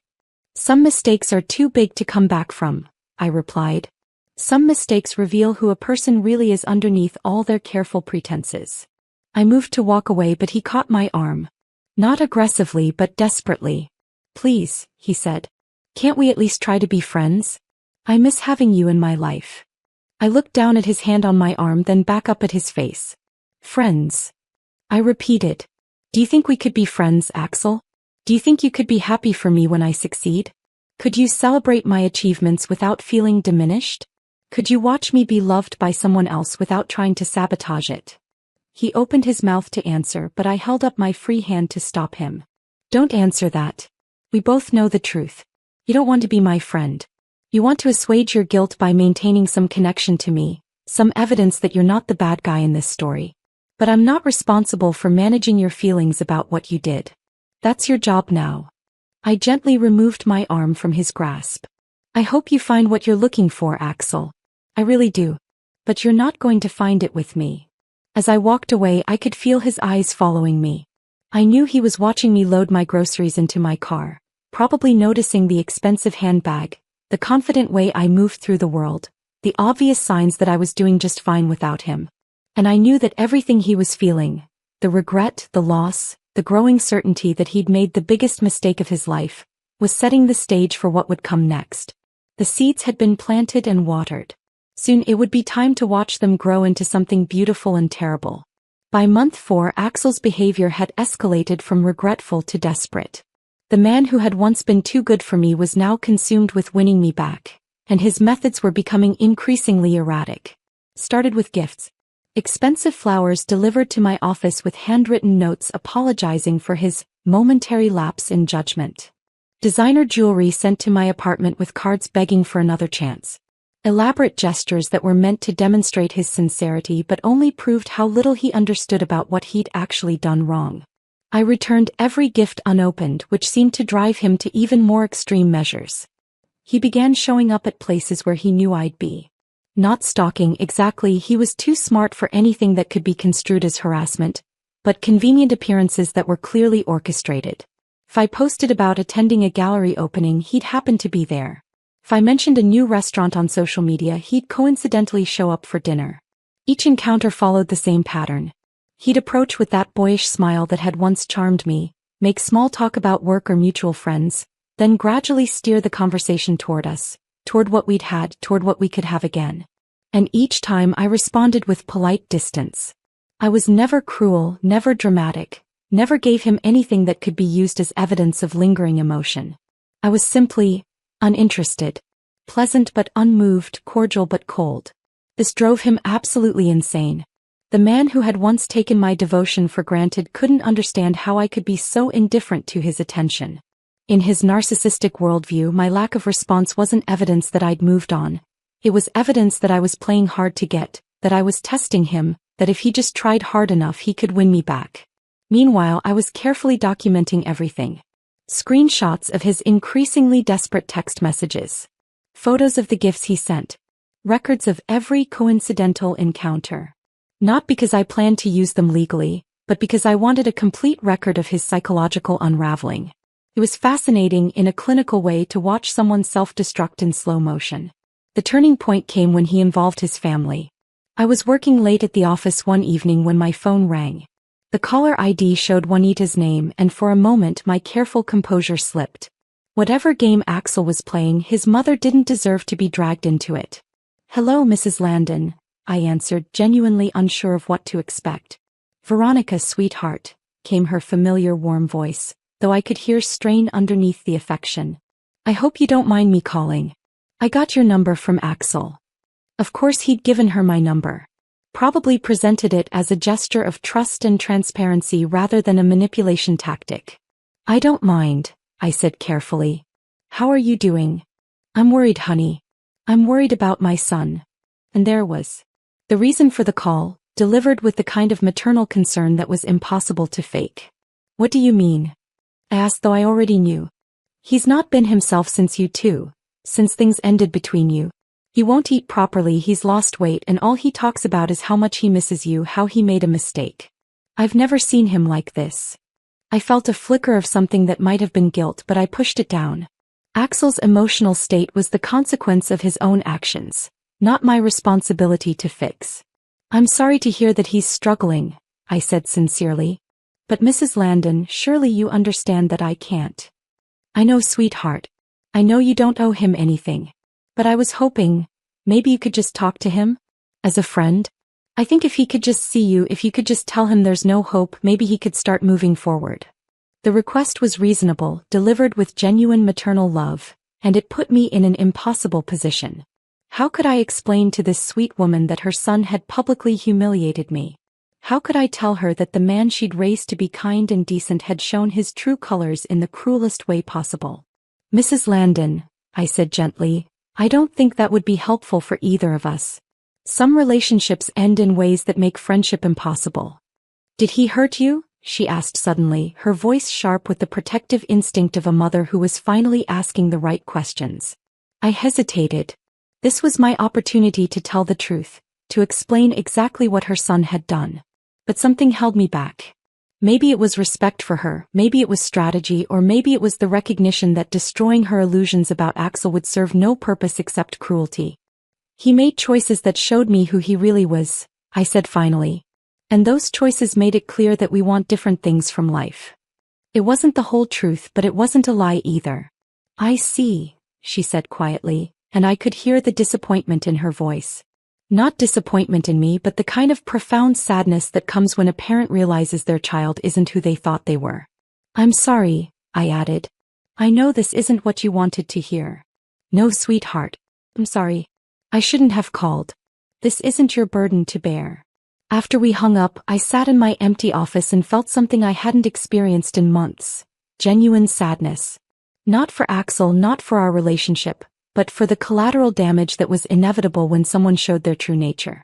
S1: Some mistakes are too big to come back from, I replied. Some mistakes reveal who a person really is underneath all their careful pretenses. I moved to walk away, but he caught my arm. Not aggressively, but desperately. Please, he said. Can't we at least try to be friends? I miss having you in my life. I looked down at his hand on my arm, then back up at his face. Friends. I repeated. Do you think we could be friends, Axel? Do you think you could be happy for me when I succeed? Could you celebrate my achievements without feeling diminished? Could you watch me be loved by someone else without trying to sabotage it? He opened his mouth to answer, but I held up my free hand to stop him. Don't answer that. We both know the truth. You don't want to be my friend. You want to assuage your guilt by maintaining some connection to me, some evidence that you're not the bad guy in this story. But I'm not responsible for managing your feelings about what you did. That's your job now. I gently removed my arm from his grasp. I hope you find what you're looking for, Axel. I really do. But you're not going to find it with me. As I walked away, I could feel his eyes following me. I knew he was watching me load my groceries into my car, probably noticing the expensive handbag, the confident way I moved through the world, the obvious signs that I was doing just fine without him. And I knew that everything he was feeling, the regret, the loss, the growing certainty that he'd made the biggest mistake of his life, was setting the stage for what would come next. The seeds had been planted and watered. Soon it would be time to watch them grow into something beautiful and terrible. By month 4, Axel's behavior had escalated from regretful to desperate. The man who had once been too good for me was now consumed with winning me back, and his methods were becoming increasingly erratic. Started with gifts. Expensive flowers delivered to my office with handwritten notes apologizing for his momentary lapse in judgment. Designer jewelry sent to my apartment with cards begging for another chance. Elaborate gestures that were meant to demonstrate his sincerity but only proved how little he understood about what he'd actually done wrong. I returned every gift unopened, which seemed to drive him to even more extreme measures. He began showing up at places where he knew I'd be. Not stalking exactly, he was too smart for anything that could be construed as harassment, but convenient appearances that were clearly orchestrated. If I posted about attending a gallery opening, he'd happen to be there. If I mentioned a new restaurant on social media, he'd coincidentally show up for dinner. Each encounter followed the same pattern. He'd approach with that boyish smile that had once charmed me, make small talk about work or mutual friends, then gradually steer the conversation toward us, toward what we'd had, toward what we could have again. And each time I responded with polite distance. I was never cruel, never dramatic, never gave him anything that could be used as evidence of lingering emotion. I was simply uninterested, pleasant but unmoved, cordial but cold. This drove him absolutely insane. The man who had once taken my devotion for granted couldn't understand how I could be so indifferent to his attention. In his narcissistic worldview, my lack of response wasn't evidence that I'd moved on. It was evidence that I was playing hard to get, that I was testing him, that if he just tried hard enough he could win me back. Meanwhile, I was carefully documenting everything. Screenshots of his increasingly desperate text messages. Photos of the gifts he sent. Records of every coincidental encounter. Not because I planned to use them legally, but because I wanted a complete record of his psychological unraveling. It was fascinating in a clinical way to watch someone self-destruct in slow motion. The turning point came when he involved his family. I was working late at the office one evening when my phone rang. The caller ID showed Juanita's name, and for a moment my careful composure slipped. Whatever game Axel was playing, his mother didn't deserve to be dragged into it. "Hello, Mrs. Landon," I answered, genuinely unsure of what to expect. "Veronica, sweetheart," came her familiar warm voice, though I could hear strain underneath the affection. "I hope you don't mind me calling. I got your number from Axel." Of course he'd given her my number. Probably presented it as a gesture of trust and transparency rather than a manipulation tactic. "I don't mind," I said carefully. "How are you doing?" "I'm worried, honey. I'm worried about my son." And there was the reason for the call, delivered with the kind of maternal concern that was impossible to fake. "What do you mean?" I asked, though I already knew. "He's not been himself since you two, since things ended between you. He won't eat properly, he's lost weight, and all he talks about is how much he misses you, how he made a mistake. I've never seen him like this." I felt a flicker of something that might have been guilt, but I pushed it down. Axel's emotional state was the consequence of his own actions, not my responsibility to fix. "I'm sorry to hear that he's struggling," I said sincerely. "But Mrs. Landon, surely you understand that I can't." "I know, sweetheart. I know you don't owe him anything. But I was hoping, maybe you could just talk to him? As a friend? I think if he could just see you, if you could just tell him there's no hope, maybe he could start moving forward." The request was reasonable, delivered with genuine maternal love, and it put me in an impossible position. How could I explain to this sweet woman that her son had publicly humiliated me? How could I tell her that the man she'd raised to be kind and decent had shown his true colors in the cruelest way possible? "Mrs. Landon," I said gently, "I don't think that would be helpful for either of us. Some relationships end in ways that make friendship impossible." "Did he hurt you?" she asked suddenly, her voice sharp with the protective instinct of a mother who was finally asking the right questions. I hesitated. This was my opportunity to tell the truth, to explain exactly what her son had done. But something held me back. Maybe it was respect for her, maybe it was strategy, or maybe it was the recognition that destroying her illusions about Axel would serve no purpose except cruelty. "He made choices that showed me who he really was," I said finally. "And those choices made it clear that we want different things from life." It wasn't the whole truth, but it wasn't a lie either. "I see," she said quietly, and I could hear the disappointment in her voice. Not disappointment in me, but the kind of profound sadness that comes when a parent realizes their child isn't who they thought they were. "I'm sorry," I added. "I know this isn't what you wanted to hear." "No, sweetheart. I'm sorry. I shouldn't have called. This isn't your burden to bear." After we hung up, I sat in my empty office and felt something I hadn't experienced in months. Genuine sadness. Not for Axel, not for our relationship, but for the collateral damage that was inevitable when someone showed their true nature.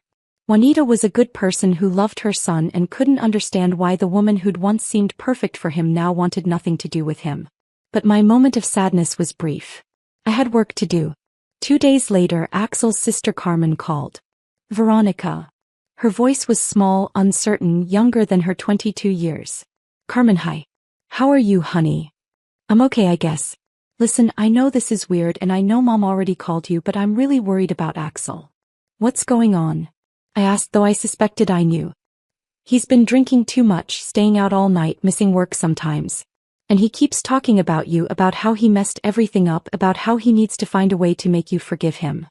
S1: Juanita was a good person who loved her son and couldn't understand why the woman who'd once seemed perfect for him now wanted nothing to do with him. But my moment of sadness was brief. I had work to do. 2 days later, Axel's sister Carmen called. Veronica. Her voice was small, uncertain, younger than her 22 years. Carmen, hi. How are you, honey? I'm okay, I guess. Listen, I know this is weird and I know Mom already called you, but I'm really worried about Axel. What's going on? I asked, though I suspected I knew. He's been drinking too much, staying out all night, missing work sometimes. And he keeps talking about you, about how he messed everything up, about how he needs to find a way to make you forgive him.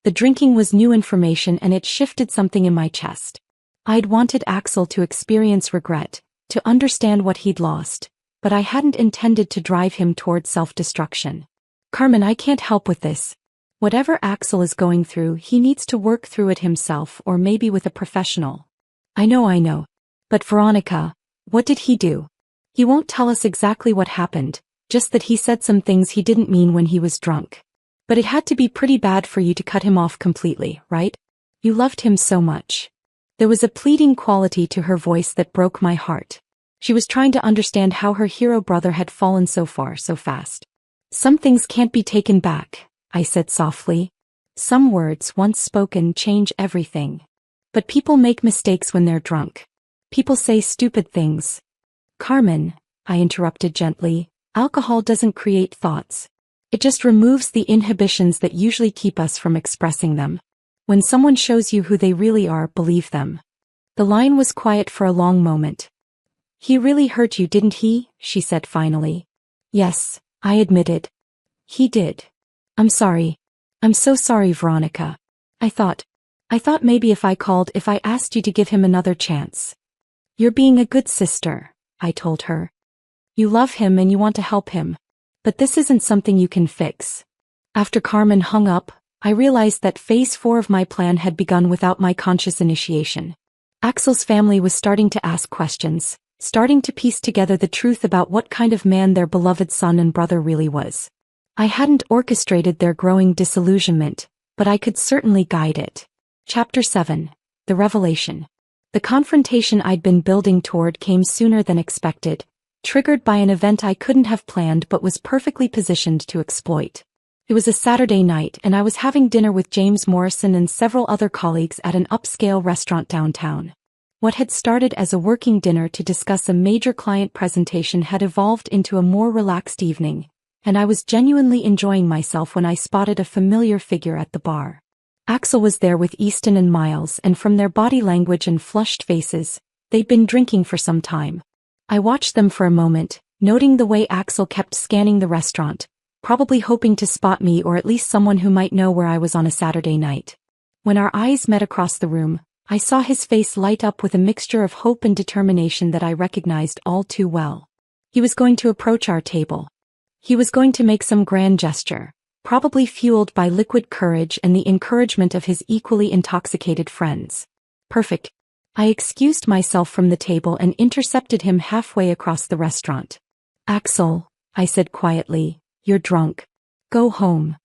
S1: The drinking was new information and it shifted something in my chest. I'd wanted Axel to experience regret, to understand what he'd lost, but I hadn't intended to drive him toward self-destruction. Carmen, I can't help with this. Whatever Axel is going through, he needs to work through it himself or maybe with a professional. I know. But Veronica, what did he do? He won't tell us exactly what happened, just that he said some things he didn't mean when he was drunk. But it had to be pretty bad for you to cut him off completely, right? You loved him so much. There was a pleading quality to her voice that broke my heart. She was trying to understand how her hero brother had fallen so far, so fast. Some things can't be taken back, I said softly. Some words, once spoken, change everything. But people make mistakes when they're drunk. People say stupid things. Carmen, I interrupted gently, alcohol doesn't create thoughts. It just removes the inhibitions that usually keep us from expressing them. When someone shows you who they really are, believe them. The line was quiet for a long moment. He really hurt you, didn't he? She said finally. Yes, I admitted. He did. I'm sorry. I'm so sorry, Veronica. I thought maybe if I asked you to give him another chance. You're being a good sister, I told her. You love him and you want to help him. But this isn't something you can fix. After Carmen hung up, I realized that phase 4 of my plan had begun without my conscious initiation. Axel's family was starting to ask questions, starting to piece together the truth about what kind of man their beloved son and brother really was. I hadn't orchestrated their growing disillusionment, but I could certainly guide it. Chapter 7. The Revelation. The confrontation I'd been building toward came sooner than expected, triggered by an event I couldn't have planned but was perfectly positioned to exploit. It was a Saturday night and I was having dinner with James Morrison and several other colleagues at an upscale restaurant downtown. What had started as a working dinner to discuss a major client presentation had evolved into a more relaxed evening, and I was genuinely enjoying myself when I spotted a familiar figure at the bar. Axel was there with Easton and Miles, and from their body language and flushed faces, they'd been drinking for some time. I watched them for a moment, noting the way Axel kept scanning the restaurant, probably hoping to spot me or at least someone who might know where I was on a Saturday night. When our eyes met across the room, I saw his face light up with a mixture of hope and determination that I recognized all too well. He was going to approach our table. He was going to make some grand gesture, probably fueled by liquid courage and the encouragement of his equally intoxicated friends. Perfect. I excused myself from the table and intercepted him halfway across the restaurant. Axel, I said quietly, you're drunk. Go home.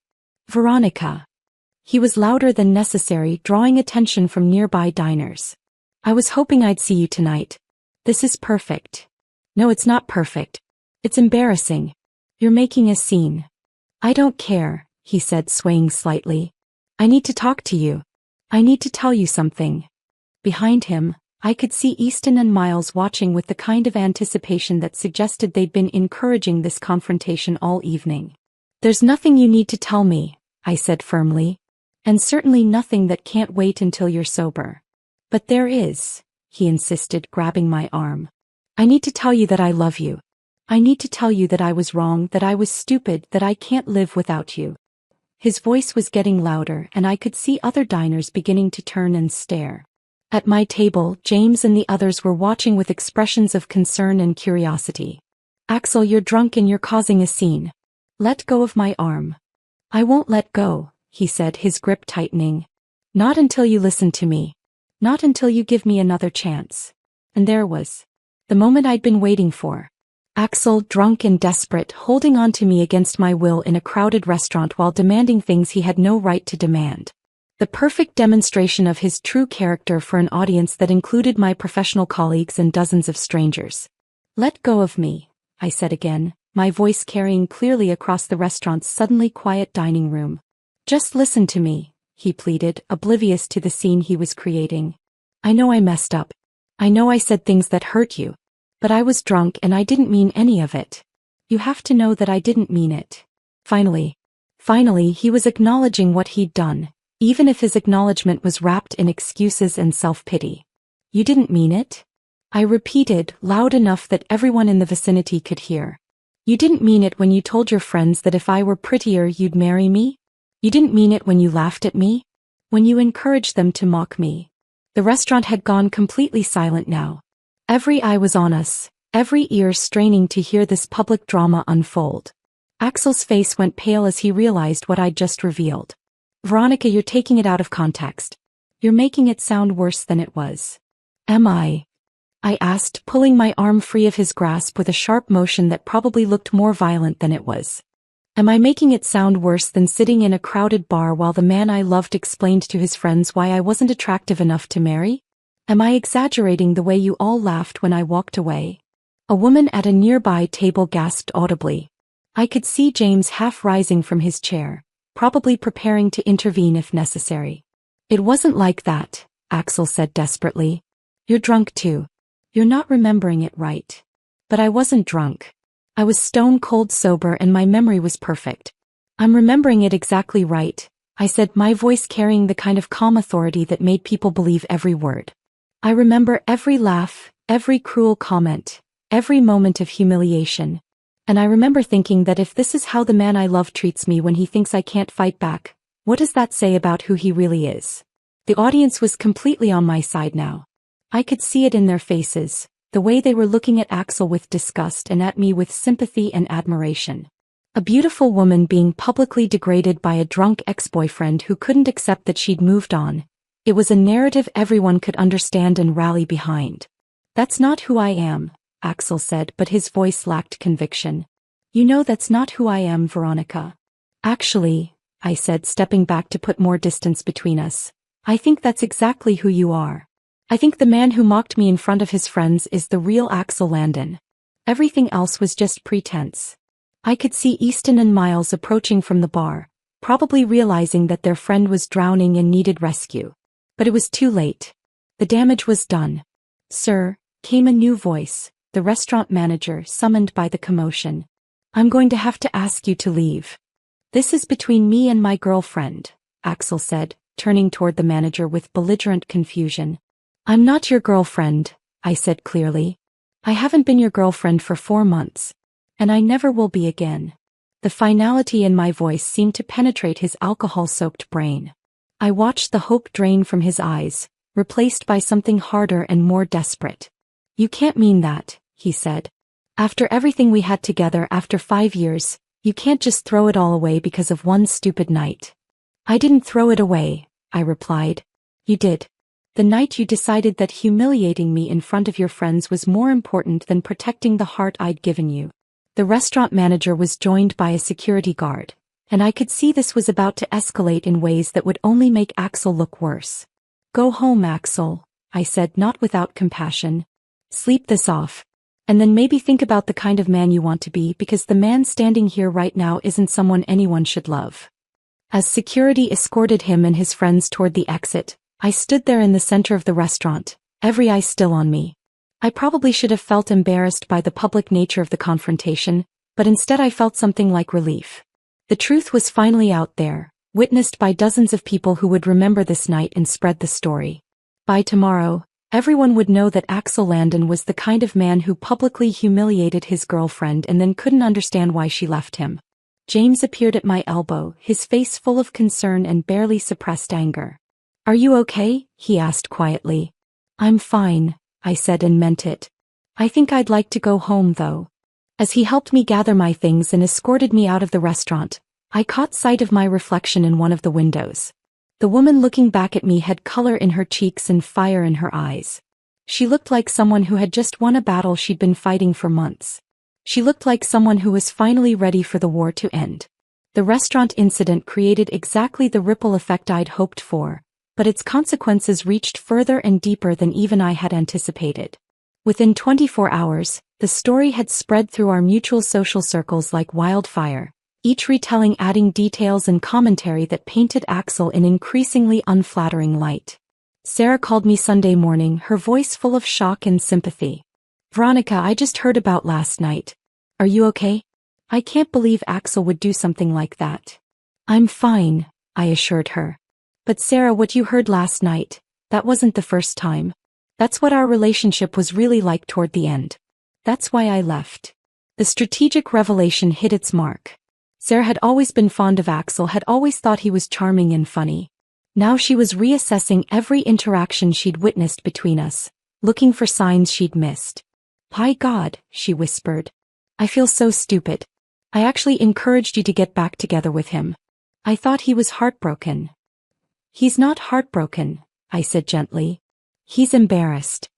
S1: Veronica. He was louder than necessary, drawing attention from nearby diners. I was hoping I'd see you tonight. This is perfect. No, it's not perfect. It's embarrassing. You're making a scene. I don't care, he said, swaying slightly. I need to talk to you. I need to tell you something. Behind him, I could see Easton and Miles watching with the kind of anticipation that suggested they'd been encouraging this confrontation all evening. There's nothing you need to tell me, I said firmly. And certainly nothing that can't wait until you're sober. But there is, he insisted, grabbing my arm. I need to tell you that I love you. I need to tell you that I was wrong, that I was stupid, that I can't live without you. His voice was getting louder and I could see other diners beginning to turn and stare. At my table, James and the others were watching with expressions of concern and curiosity. Axel, you're drunk and you're causing a scene. Let go of my arm. I won't let go, he said, his grip tightening. Not until you listen to me. Not until you give me another chance. And there was the moment I'd been waiting for. Axel, drunk and desperate, holding on to me against my will in a crowded restaurant while demanding things he had no right to demand. The perfect demonstration of his true character for an audience that included my professional colleagues and dozens of strangers. "Let go of me," I said again, my voice carrying clearly across the restaurant's suddenly quiet dining room. "Just listen to me," he pleaded, oblivious to the scene he was creating. "I know I messed up. I know I said things that hurt you. But I was drunk and I didn't mean any of it. You have to know that I didn't mean it." Finally, he was acknowledging what he'd done, even if his acknowledgement was wrapped in excuses and self-pity. "You didn't mean it?" I repeated, loud enough that everyone in the vicinity could hear. "You didn't mean it when you told your friends that if I were prettier you'd marry me? You didn't mean it when you laughed at me? When you encouraged them to mock me?" The restaurant had gone completely silent now. Every eye was on us, every ear straining to hear this public drama unfold. Axel's face went pale as he realized what I'd just revealed. "Veronica, you're taking it out of context. You're making it sound worse than it was." "Am I?" I asked, pulling my arm free of his grasp with a sharp motion that probably looked more violent than it was. "Am I making it sound worse than sitting in a crowded bar while the man I loved explained to his friends why I wasn't attractive enough to marry? Am I exaggerating the way you all laughed when I walked away?" A woman at a nearby table gasped audibly. I could see James half rising from his chair, probably preparing to intervene if necessary. "It wasn't like that," Axel said desperately. "You're drunk too. You're not remembering it right." But I wasn't drunk. I was stone cold sober and my memory was perfect. "I'm remembering it exactly right," I said, my voice carrying the kind of calm authority that made people believe every word. "I remember every laugh, every cruel comment, every moment of humiliation. And I remember thinking that if this is how the man I love treats me when he thinks I can't fight back, what does that say about who he really is?" The audience was completely on my side now. I could see it in their faces, the way they were looking at Axel with disgust and at me with sympathy and admiration. A beautiful woman being publicly degraded by a drunk ex-boyfriend who couldn't accept that she'd moved on. It was a narrative everyone could understand and rally behind. "That's not who I am," Axel said, but his voice lacked conviction. "You know that's not who I am, Veronica." "Actually," I said, stepping back to put more distance between us, "I think that's exactly who you are. I think the man who mocked me in front of his friends is the real Axel Landon. Everything else was just pretense." I could see Easton and Miles approaching from the bar, probably realizing that their friend was drowning and needed rescue. But it was too late. The damage was done. "Sir," came a new voice, the restaurant manager summoned by the commotion. "I'm going to have to ask you to leave. This is between me and my girlfriend," Axel said, turning toward the manager with belligerent confusion. "I'm not your girlfriend," I said clearly. "I haven't been your girlfriend for 4 months. And I never will be again." The finality in my voice seemed to penetrate his alcohol-soaked brain. I watched the hope drain from his eyes, replaced by something harder and more desperate. "You can't mean that," he said. "After everything we had together after 5 years, you can't just throw it all away because of one stupid night." "I didn't throw it away," I replied. "You did. The night you decided that humiliating me in front of your friends was more important than protecting the heart I'd given you." The restaurant manager was joined by a security guard, and I could see this was about to escalate in ways that would only make Axel look worse. "Go home, Axel," I said, not without compassion. "Sleep this off. And then maybe think about the kind of man you want to be, because the man standing here right now isn't someone anyone should love." As security escorted him and his friends toward the exit, I stood there in the center of the restaurant, every eye still on me. I probably should have felt embarrassed by the public nature of the confrontation, but instead I felt something like relief. The truth was finally out there, witnessed by dozens of people who would remember this night and spread the story. By tomorrow, everyone would know that Axel Landon was the kind of man who publicly humiliated his girlfriend and then couldn't understand why she left him. James appeared at my elbow, his face full of concern and barely suppressed anger. "Are you okay?" he asked quietly. "I'm fine," I said and meant it. "I think I'd like to go home though." As he helped me gather my things and escorted me out of the restaurant, I caught sight of my reflection in one of the windows. The woman looking back at me had color in her cheeks and fire in her eyes. She looked like someone who had just won a battle she'd been fighting for months. She looked like someone who was finally ready for the war to end. The restaurant incident created exactly the ripple effect I'd hoped for, but its consequences reached further and deeper than even I had anticipated. Within 24 hours, the story had spread through our mutual social circles like wildfire, each retelling adding details and commentary that painted Axel in increasingly unflattering light. Sarah called me Sunday morning, her voice full of shock and sympathy. "Veronica, I just heard about last night. Are you okay? I can't believe Axel would do something like that." "I'm fine," I assured her. "But Sarah, what you heard last night, that wasn't the first time. That's what our relationship was really like toward the end. That's why I left." The strategic revelation hit its mark. Sarah had always been fond of Axel, had always thought he was charming and funny. Now she was reassessing every interaction she'd witnessed between us, looking for signs she'd missed. "By God," she whispered. "I feel so stupid. I actually encouraged you to get back together with him. I thought he was heartbroken." "He's not heartbroken," I said gently. "He's embarrassed.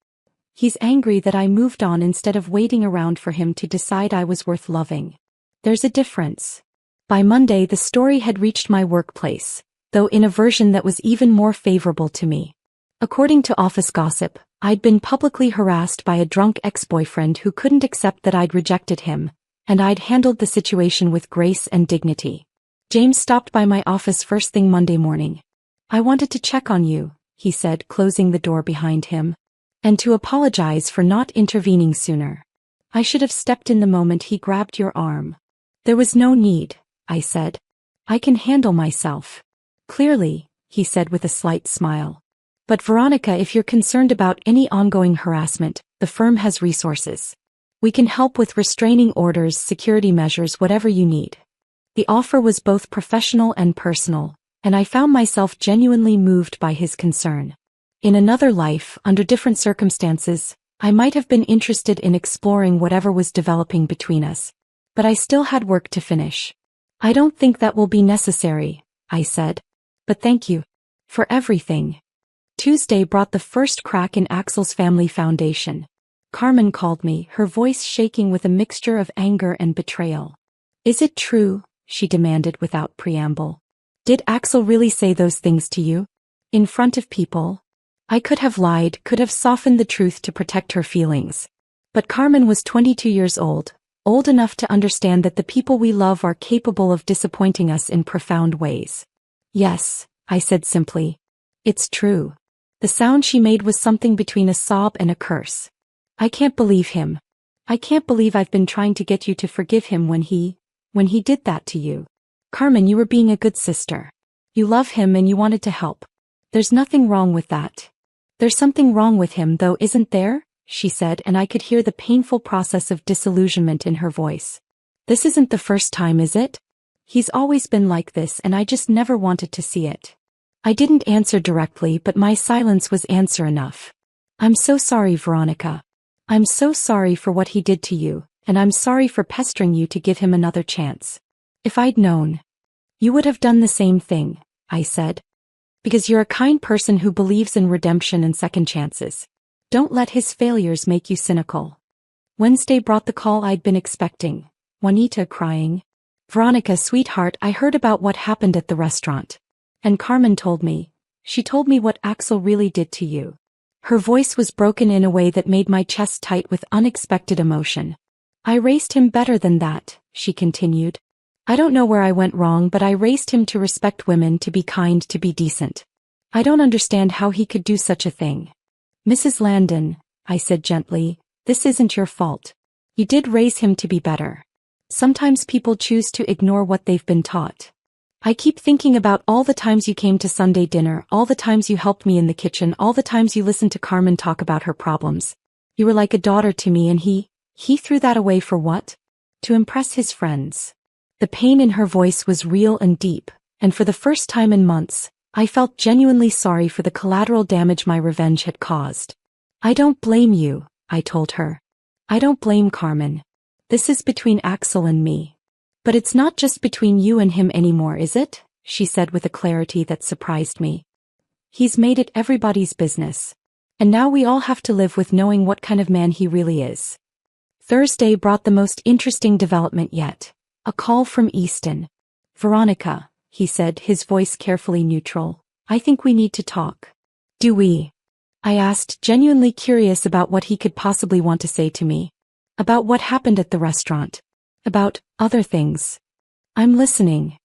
S1: He's angry that I moved on instead of waiting around for him to decide I was worth loving. There's a difference." By Monday, the story had reached my workplace, though in a version that was even more favorable to me. According to office gossip, I'd been publicly harassed by a drunk ex-boyfriend who couldn't accept that I'd rejected him, and I'd handled the situation with grace and dignity. James stopped by my office first thing Monday morning. "I wanted to check on you," he said, closing the door behind him, "and to apologize for not intervening sooner. I should have stepped in the moment he grabbed your arm." "There was no need," I said. "I can handle myself." "Clearly," he said with a slight smile. "But Veronica, if you're concerned about any ongoing harassment, the firm has resources. We can help with restraining orders, security measures, whatever you need." The offer was both professional and personal, and I found myself genuinely moved by his concern. In another life, under different circumstances, I might have been interested in exploring whatever was developing between us. But I still had work to finish. "I don't think that will be necessary," I said. "But thank you for everything." Tuesday brought the first crack in Axel's family foundation. Carmen called me, her voice shaking with a mixture of anger and betrayal. "Is it true?" she demanded without preamble. "Did Axel really say those things to you? In front of people?" I could have lied, could have softened the truth to protect her feelings. But Carmen was 22 years old enough to understand that the people we love are capable of disappointing us in profound ways. "Yes," I said simply. "It's true." The sound she made was something between a sob and a curse. "I can't believe him. I can't believe I've been trying to get you to forgive him when he did that to you. Carmen, you were being a good sister. You love him and you wanted to help. There's nothing wrong with that." "There's something wrong with him though, isn't there?" she said, and I could hear the painful process of disillusionment in her voice. "This isn't the first time, is it? He's always been like this and I just never wanted to see it." I didn't answer directly, but my silence was answer enough. "I'm so sorry, Veronica. I'm so sorry for what he did to you, and I'm sorry for pestering you to give him another chance. If I'd known, you would have done the same thing," I said. "Because you're a kind person who believes in redemption and second chances. Don't let his failures make you cynical." Wednesday brought the call I'd been expecting. Juanita crying. "Veronica, sweetheart, I heard about what happened at the restaurant. And Carmen told me. She told me what Axel really did to you." Her voice was broken in a way that made my chest tight with unexpected emotion. "I raised him better than that," she continued. "I don't know where I went wrong, but I raised him to respect women, to be kind, to be decent. I don't understand how he could do such a thing." "Mrs. Landon," I said gently, "this isn't your fault. You did raise him to be better. Sometimes people choose to ignore what they've been taught. I keep thinking about all the times you came to Sunday dinner, all the times you helped me in the kitchen, all the times you listened to Carmen talk about her problems. You were like a daughter to me, and he threw that away for what? To impress his friends." The pain in her voice was real and deep, and for the first time in months, I felt genuinely sorry for the collateral damage my revenge had caused. "I don't blame you," I told her. "I don't blame Carmen. This is between Axel and me." "But it's not just between you and him anymore, is it?" she said with a clarity that surprised me. He's made it everybody's business. And now we all have to live with knowing what kind of man he really is. Thursday brought the most interesting development yet. A call from Easton. Veronica, he said, his voice carefully neutral. I think we need to talk. Do we? I asked, genuinely curious about what he could possibly want to say to me. About what happened at the restaurant. About other things. I'm listening.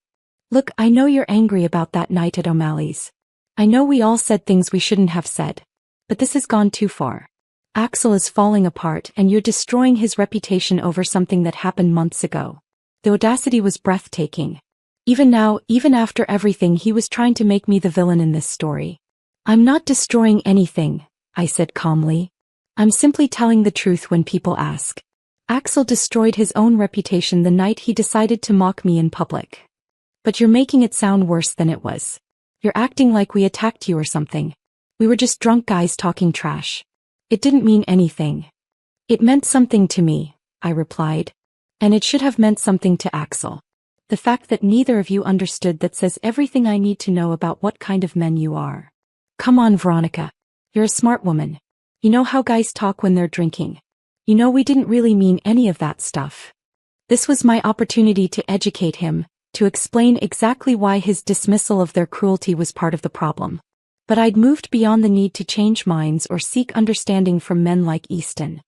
S1: Look, I know you're angry about that night at O'Malley's. I know we all said things we shouldn't have said. But this has gone too far. Axel is falling apart and you're destroying his reputation over something that happened months ago. The audacity was breathtaking. Even now, even after everything, he was trying to make me the villain in this story. I'm not destroying anything, I said calmly. I'm simply telling the truth when people ask. Axel destroyed his own reputation the night he decided to mock me in public. But you're making it sound worse than it was. You're acting like we attacked you or something. We were just drunk guys talking trash. It didn't mean anything. It meant something to me, I replied. And it should have meant something to Axel. The fact that neither of you understood that says everything I need to know about what kind of men you are. Come on, Veronica. You're a smart woman. You know how guys talk when they're drinking. You know we didn't really mean any of that stuff. This was my opportunity to educate him, to explain exactly why his dismissal of their cruelty was part of the problem. But I'd moved beyond the need to change minds or seek understanding from men like Easton.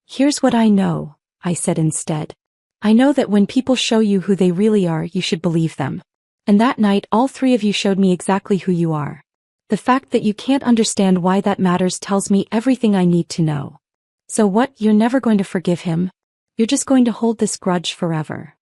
S1: Here's what I know, I said instead. I know that when people show you who they really are, you should believe them. And that night all three of you showed me exactly who you are. The fact that you can't understand why that matters tells me everything I need to know. So what, you're never going to forgive him? You're just going to hold this grudge forever.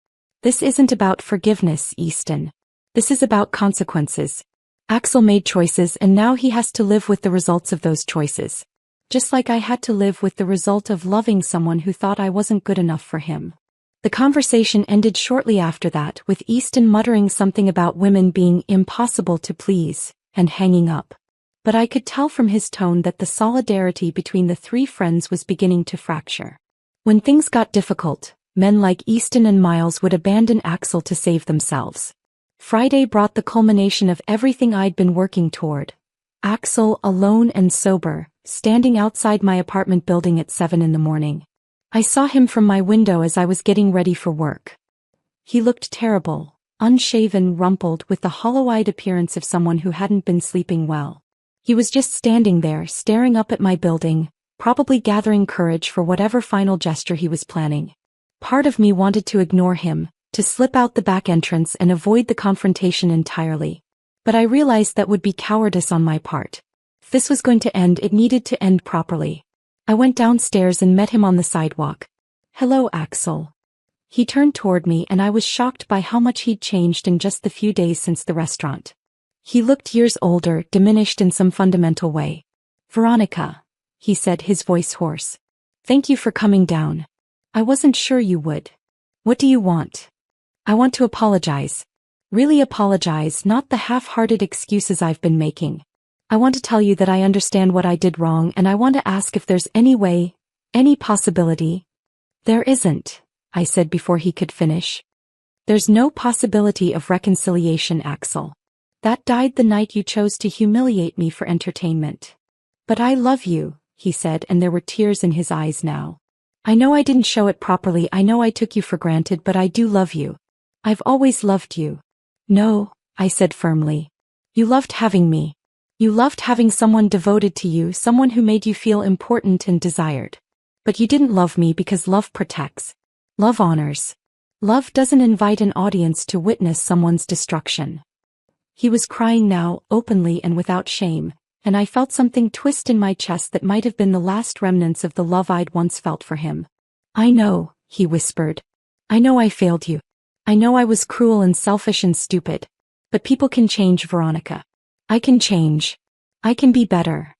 S1: This isn't about forgiveness, Easton. This is about consequences. Axel made choices and now he has to live with the results of those choices. Just like I had to live with the result of loving someone who thought I wasn't good enough for him. The conversation ended shortly after that, with Easton muttering something about women being impossible to please, and hanging up. But I could tell from his tone that the solidarity between the three friends was beginning to fracture. When things got difficult, men like Easton and Miles would abandon Axel to save themselves. Friday brought the culmination of everything I'd been working toward. Axel, alone and sober, standing outside my apartment building at 7 in the morning. I saw him from my window as I was getting ready for work. He looked terrible, unshaven, rumpled, with the hollow-eyed appearance of someone who hadn't been sleeping well. He was just standing there, staring up at my building, probably gathering courage for whatever final gesture he was planning. Part of me wanted to ignore him, to slip out the back entrance and avoid the confrontation entirely. But I realized that would be cowardice on my part. If this was going to end, it needed to end properly. I went downstairs and met him on the sidewalk. Hello, Axel. He turned toward me and I was shocked by how much he'd changed in just the few days since the restaurant. He looked years older, diminished in some fundamental way. Veronica, he said, his voice hoarse. Thank you for coming down. I wasn't sure you would. What do you want? I want to apologize. Really apologize, not the half-hearted excuses I've been making. I want to tell you that I understand what I did wrong and I want to ask if there's any way, any possibility. There isn't, I said before he could finish. There's no possibility of reconciliation, Axel. That died the night you chose to humiliate me for entertainment. But I love you, he said, and there were tears in his eyes now. I know I didn't show it properly, I know I took you for granted, but I do love you. I've always loved you. No, I said firmly. You loved having me. You loved having someone devoted to you, someone who made you feel important and desired. But you didn't love me because love protects. Love honors. Love doesn't invite an audience to witness someone's destruction. He was crying now, openly and without shame, and I felt something twist in my chest that might have been the last remnants of the love I'd once felt for him. I know, he whispered. I know I failed you. I know I was cruel and selfish and stupid. But people can change, Veronica. I can change. I can be better.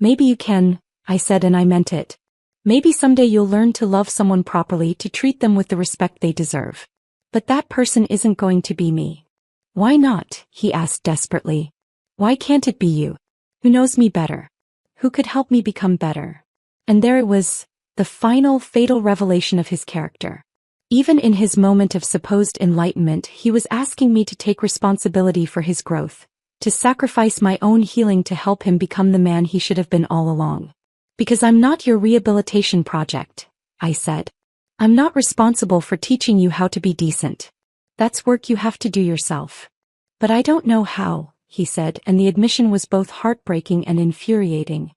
S1: Maybe you can, I said, and I meant it. Maybe someday you'll learn to love someone properly, to treat them with the respect they deserve. But that person isn't going to be me. Why not? He asked desperately. Why can't it be you? Who knows me better? Who could help me become better? And there it was, the final, fatal revelation of his character. Even in his moment of supposed enlightenment, he was asking me to take responsibility for his growth, to sacrifice my own healing to help him become the man he should have been all along. Because I'm not your rehabilitation project, I said. I'm not responsible for teaching you how to be decent. That's work you have to do yourself. But I don't know how, he said, and the admission was both heartbreaking and infuriating.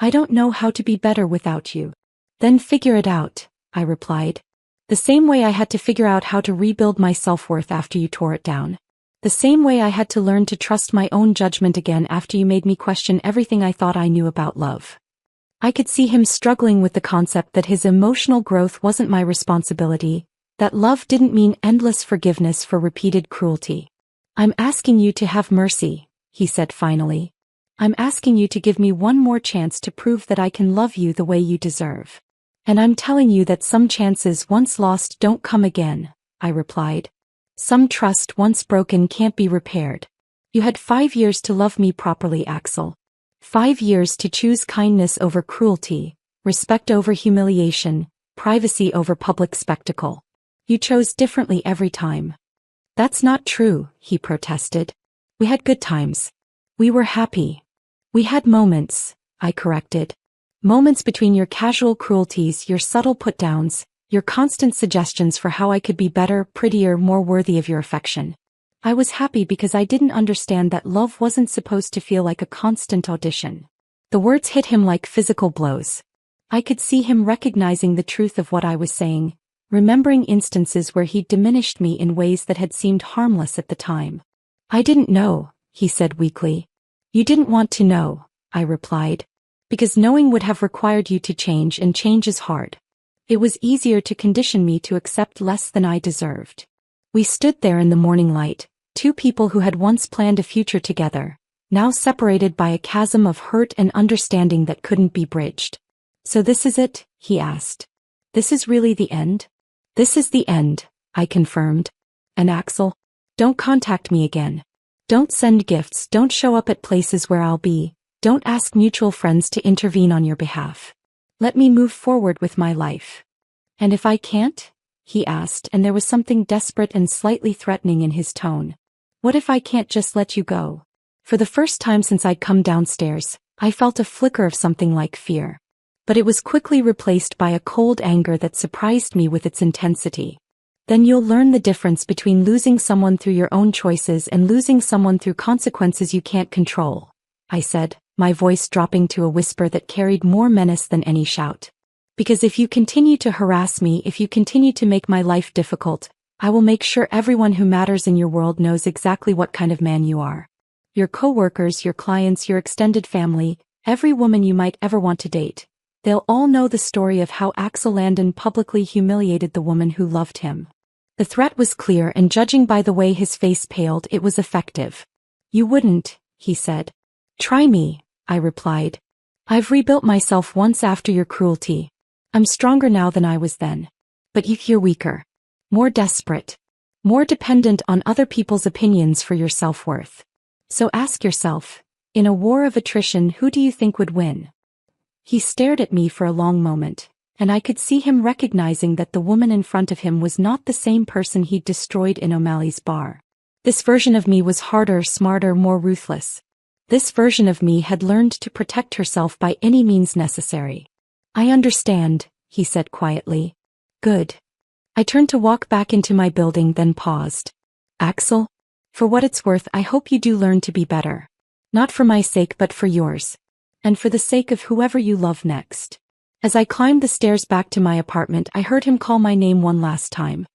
S1: I don't know how to be better without you. Then figure it out, I replied. The same way I had to figure out how to rebuild my self-worth after you tore it down. The same way I had to learn to trust my own judgment again after you made me question everything I thought I knew about love. I could see him struggling with the concept that his emotional growth wasn't my responsibility, that love didn't mean endless forgiveness for repeated cruelty. I'm asking you to have mercy, he said finally. I'm asking you to give me one more chance to prove that I can love you the way you deserve. And I'm telling you that some chances once lost don't come again, I replied. Some trust once broken can't be repaired. You had 5 years to love me properly, Axel. 5 years to choose kindness over cruelty, respect over humiliation, privacy over public spectacle. You chose differently every time. That's not true, he protested. We had good times. We were happy. We had moments, I corrected. Moments between your casual cruelties, your subtle put-downs, your constant suggestions for how I could be better, prettier, more worthy of your affection. I was happy because I didn't understand that love wasn't supposed to feel like a constant audition. The words hit him like physical blows. I could see him recognizing the truth of what I was saying, remembering instances where he'd diminished me in ways that had seemed harmless at the time. I didn't know, he said weakly. You didn't want to know, I replied. Because knowing would have required you to change, and change is hard. It was easier to condition me to accept less than I deserved. We stood there in the morning light, two people who had once planned a future together, now separated by a chasm of hurt and understanding that couldn't be bridged. So this is it, he asked. This is really the end? This is the end, I confirmed. And Axel? Don't contact me again. Don't send gifts, don't show up at places where I'll be, don't ask mutual friends to intervene on your behalf. Let me move forward with my life. And if I can't? He asked, and there was something desperate and slightly threatening in his tone. What if I can't just let you go? For the first time since I'd come downstairs, I felt a flicker of something like fear. But it was quickly replaced by a cold anger that surprised me with its intensity. Then you'll learn the difference between losing someone through your own choices and losing someone through consequences you can't control, I said, my voice dropping to a whisper that carried more menace than any shout. Because if you continue to harass me, if you continue to make my life difficult, I will make sure everyone who matters in your world knows exactly what kind of man you are. Your coworkers, your clients, your extended family, every woman you might ever want to date. They'll all know the story of how Axel Landon publicly humiliated the woman who loved him. The threat was clear, and judging by the way his face paled, it was effective. You wouldn't, he said. Try me, I replied. I've rebuilt myself once after your cruelty. I'm stronger now than I was then. But you're weaker. More desperate. More dependent on other people's opinions for your self-worth. So ask yourself, in a war of attrition, who do you think would win? He stared at me for a long moment, and I could see him recognizing that the woman in front of him was not the same person he'd destroyed in O'Malley's bar. This version of me was harder, smarter, more ruthless. This version of me had learned to protect herself by any means necessary. I understand, he said quietly. Good. I turned to walk back into my building, then paused. Axel? For what it's worth, I hope you do learn to be better. Not for my sake, but for yours. And for the sake of whoever you love next. As I climbed the stairs back to my apartment, I heard him call my name one last time.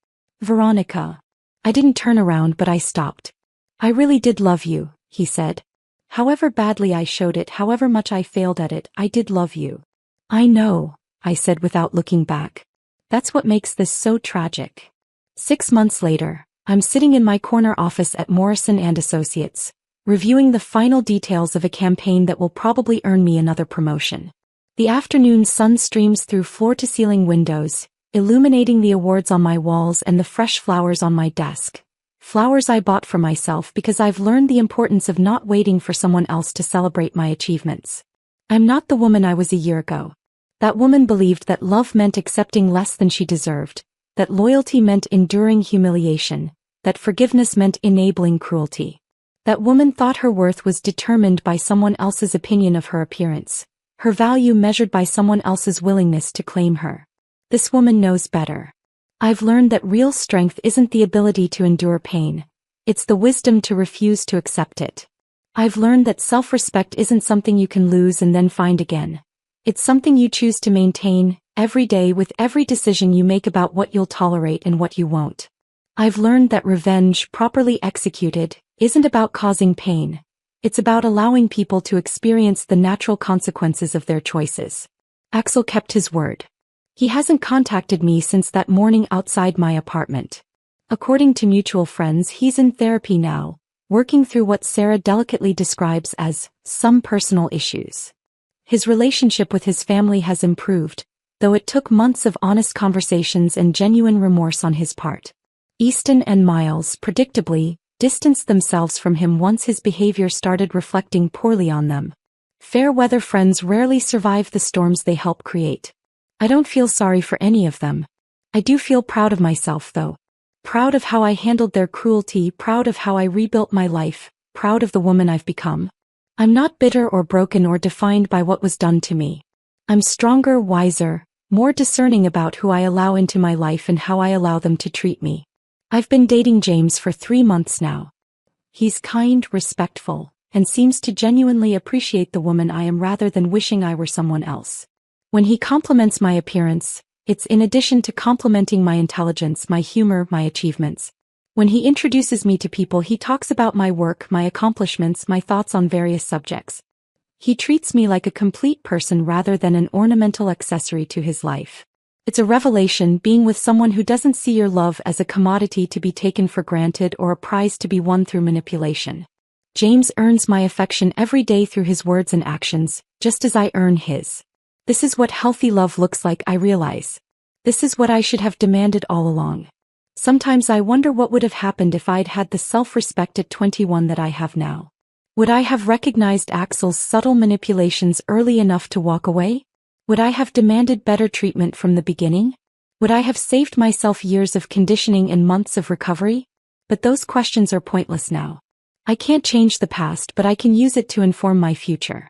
S1: Veronica. I didn't turn around, but I stopped. I really did love you, he said. However badly I showed it, however much I failed at it, I did love you. I know, I said without looking back. That's what makes this so tragic. 6 months later, I'm sitting in my corner office at Morrison & Associates, reviewing the final details of a campaign that will probably earn me another promotion. The afternoon sun streams through floor-to-ceiling windows, illuminating the awards on my walls and the fresh flowers on my desk. Flowers I bought for myself because I've learned the importance of not waiting for someone else to celebrate my achievements. I'm not the woman I was a year ago. That woman believed that love meant accepting less than she deserved, that loyalty meant enduring humiliation, that forgiveness meant enabling cruelty. That woman thought her worth was determined by someone else's opinion of her appearance, her value measured by someone else's willingness to claim her. This woman knows better. I've learned that real strength isn't the ability to endure pain, it's the wisdom to refuse to accept it. I've learned that self-respect isn't something you can lose and then find again. It's something you choose to maintain, every day with every decision you make about what you'll tolerate and what you won't. I've learned that revenge, properly executed, isn't about causing pain. It's about allowing people to experience the natural consequences of their choices. Axel kept his word. He hasn't contacted me since that morning outside my apartment. According to mutual friends, he's in therapy now, working through what Sarah delicately describes as some personal issues. His relationship with his family has improved, though it took months of honest conversations and genuine remorse on his part. Easton and Miles, predictably, distanced themselves from him once his behavior started reflecting poorly on them. Fair-weather friends rarely survive the storms they help create. I don't feel sorry for any of them. I do feel proud of myself, though. Proud of how I handled their cruelty, proud of how I rebuilt my life, proud of the woman I've become. I'm not bitter or broken or defined by what was done to me. I'm stronger, wiser, more discerning about who I allow into my life and how I allow them to treat me. I've been dating James for 3 months now. He's kind, respectful, and seems to genuinely appreciate the woman I am rather than wishing I were someone else. When he compliments my appearance, it's in addition to complimenting my intelligence, my humor, my achievements. When he introduces me to people, he talks about my work, my accomplishments, my thoughts on various subjects. He treats me like a complete person rather than an ornamental accessory to his life. It's a revelation being with someone who doesn't see your love as a commodity to be taken for granted or a prize to be won through manipulation. James earns my affection every day through his words and actions, just as I earn his. This is what healthy love looks like, I realize. This is what I should have demanded all along. Sometimes I wonder what would have happened if I'd had the self-respect at 21 that I have now. Would I have recognized Axel's subtle manipulations early enough to walk away? Would I have demanded better treatment from the beginning? Would I have saved myself years of conditioning and months of recovery? But those questions are pointless now. I can't change the past, but I can use it to inform my future.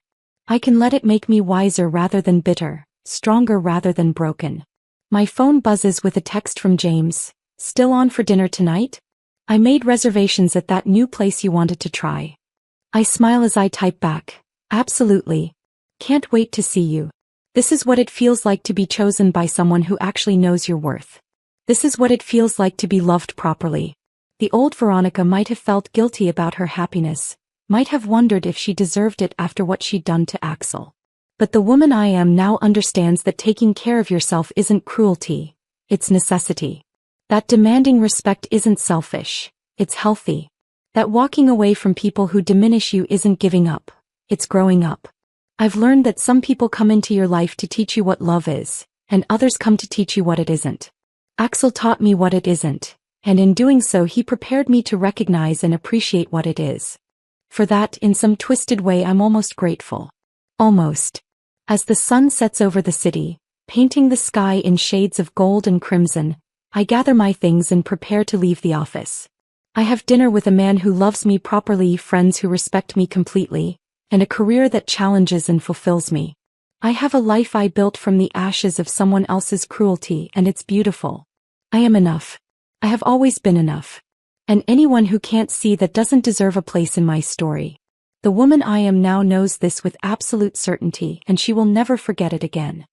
S1: I can let it make me wiser rather than bitter, stronger rather than broken. My phone buzzes with a text from James. Still on for dinner tonight? I made reservations at that new place you wanted to try. I smile as I type back. Absolutely. Can't wait to see you. This is what it feels like to be chosen by someone who actually knows your worth. This is what it feels like to be loved properly. The old Veronica might have felt guilty about her happiness, might have wondered if she deserved it after what she'd done to Axel. But the woman I am now understands that taking care of yourself isn't cruelty, it's necessity. That demanding respect isn't selfish, it's healthy. That walking away from people who diminish you isn't giving up, it's growing up. I've learned that some people come into your life to teach you what love is, and others come to teach you what it isn't. Axel taught me what it isn't, and in doing so he prepared me to recognize and appreciate what it is. For that, in some twisted way, I'm almost grateful. Almost. As the sun sets over the city, painting the sky in shades of gold and crimson, I gather my things and prepare to leave the office. I have dinner with a man who loves me properly, friends who respect me completely, and a career that challenges and fulfills me. I have a life I built from the ashes of someone else's cruelty, and it's beautiful. I am enough. I have always been enough. And anyone who can't see that doesn't deserve a place in my story. The woman I am now knows this with absolute certainty, and she will never forget it again.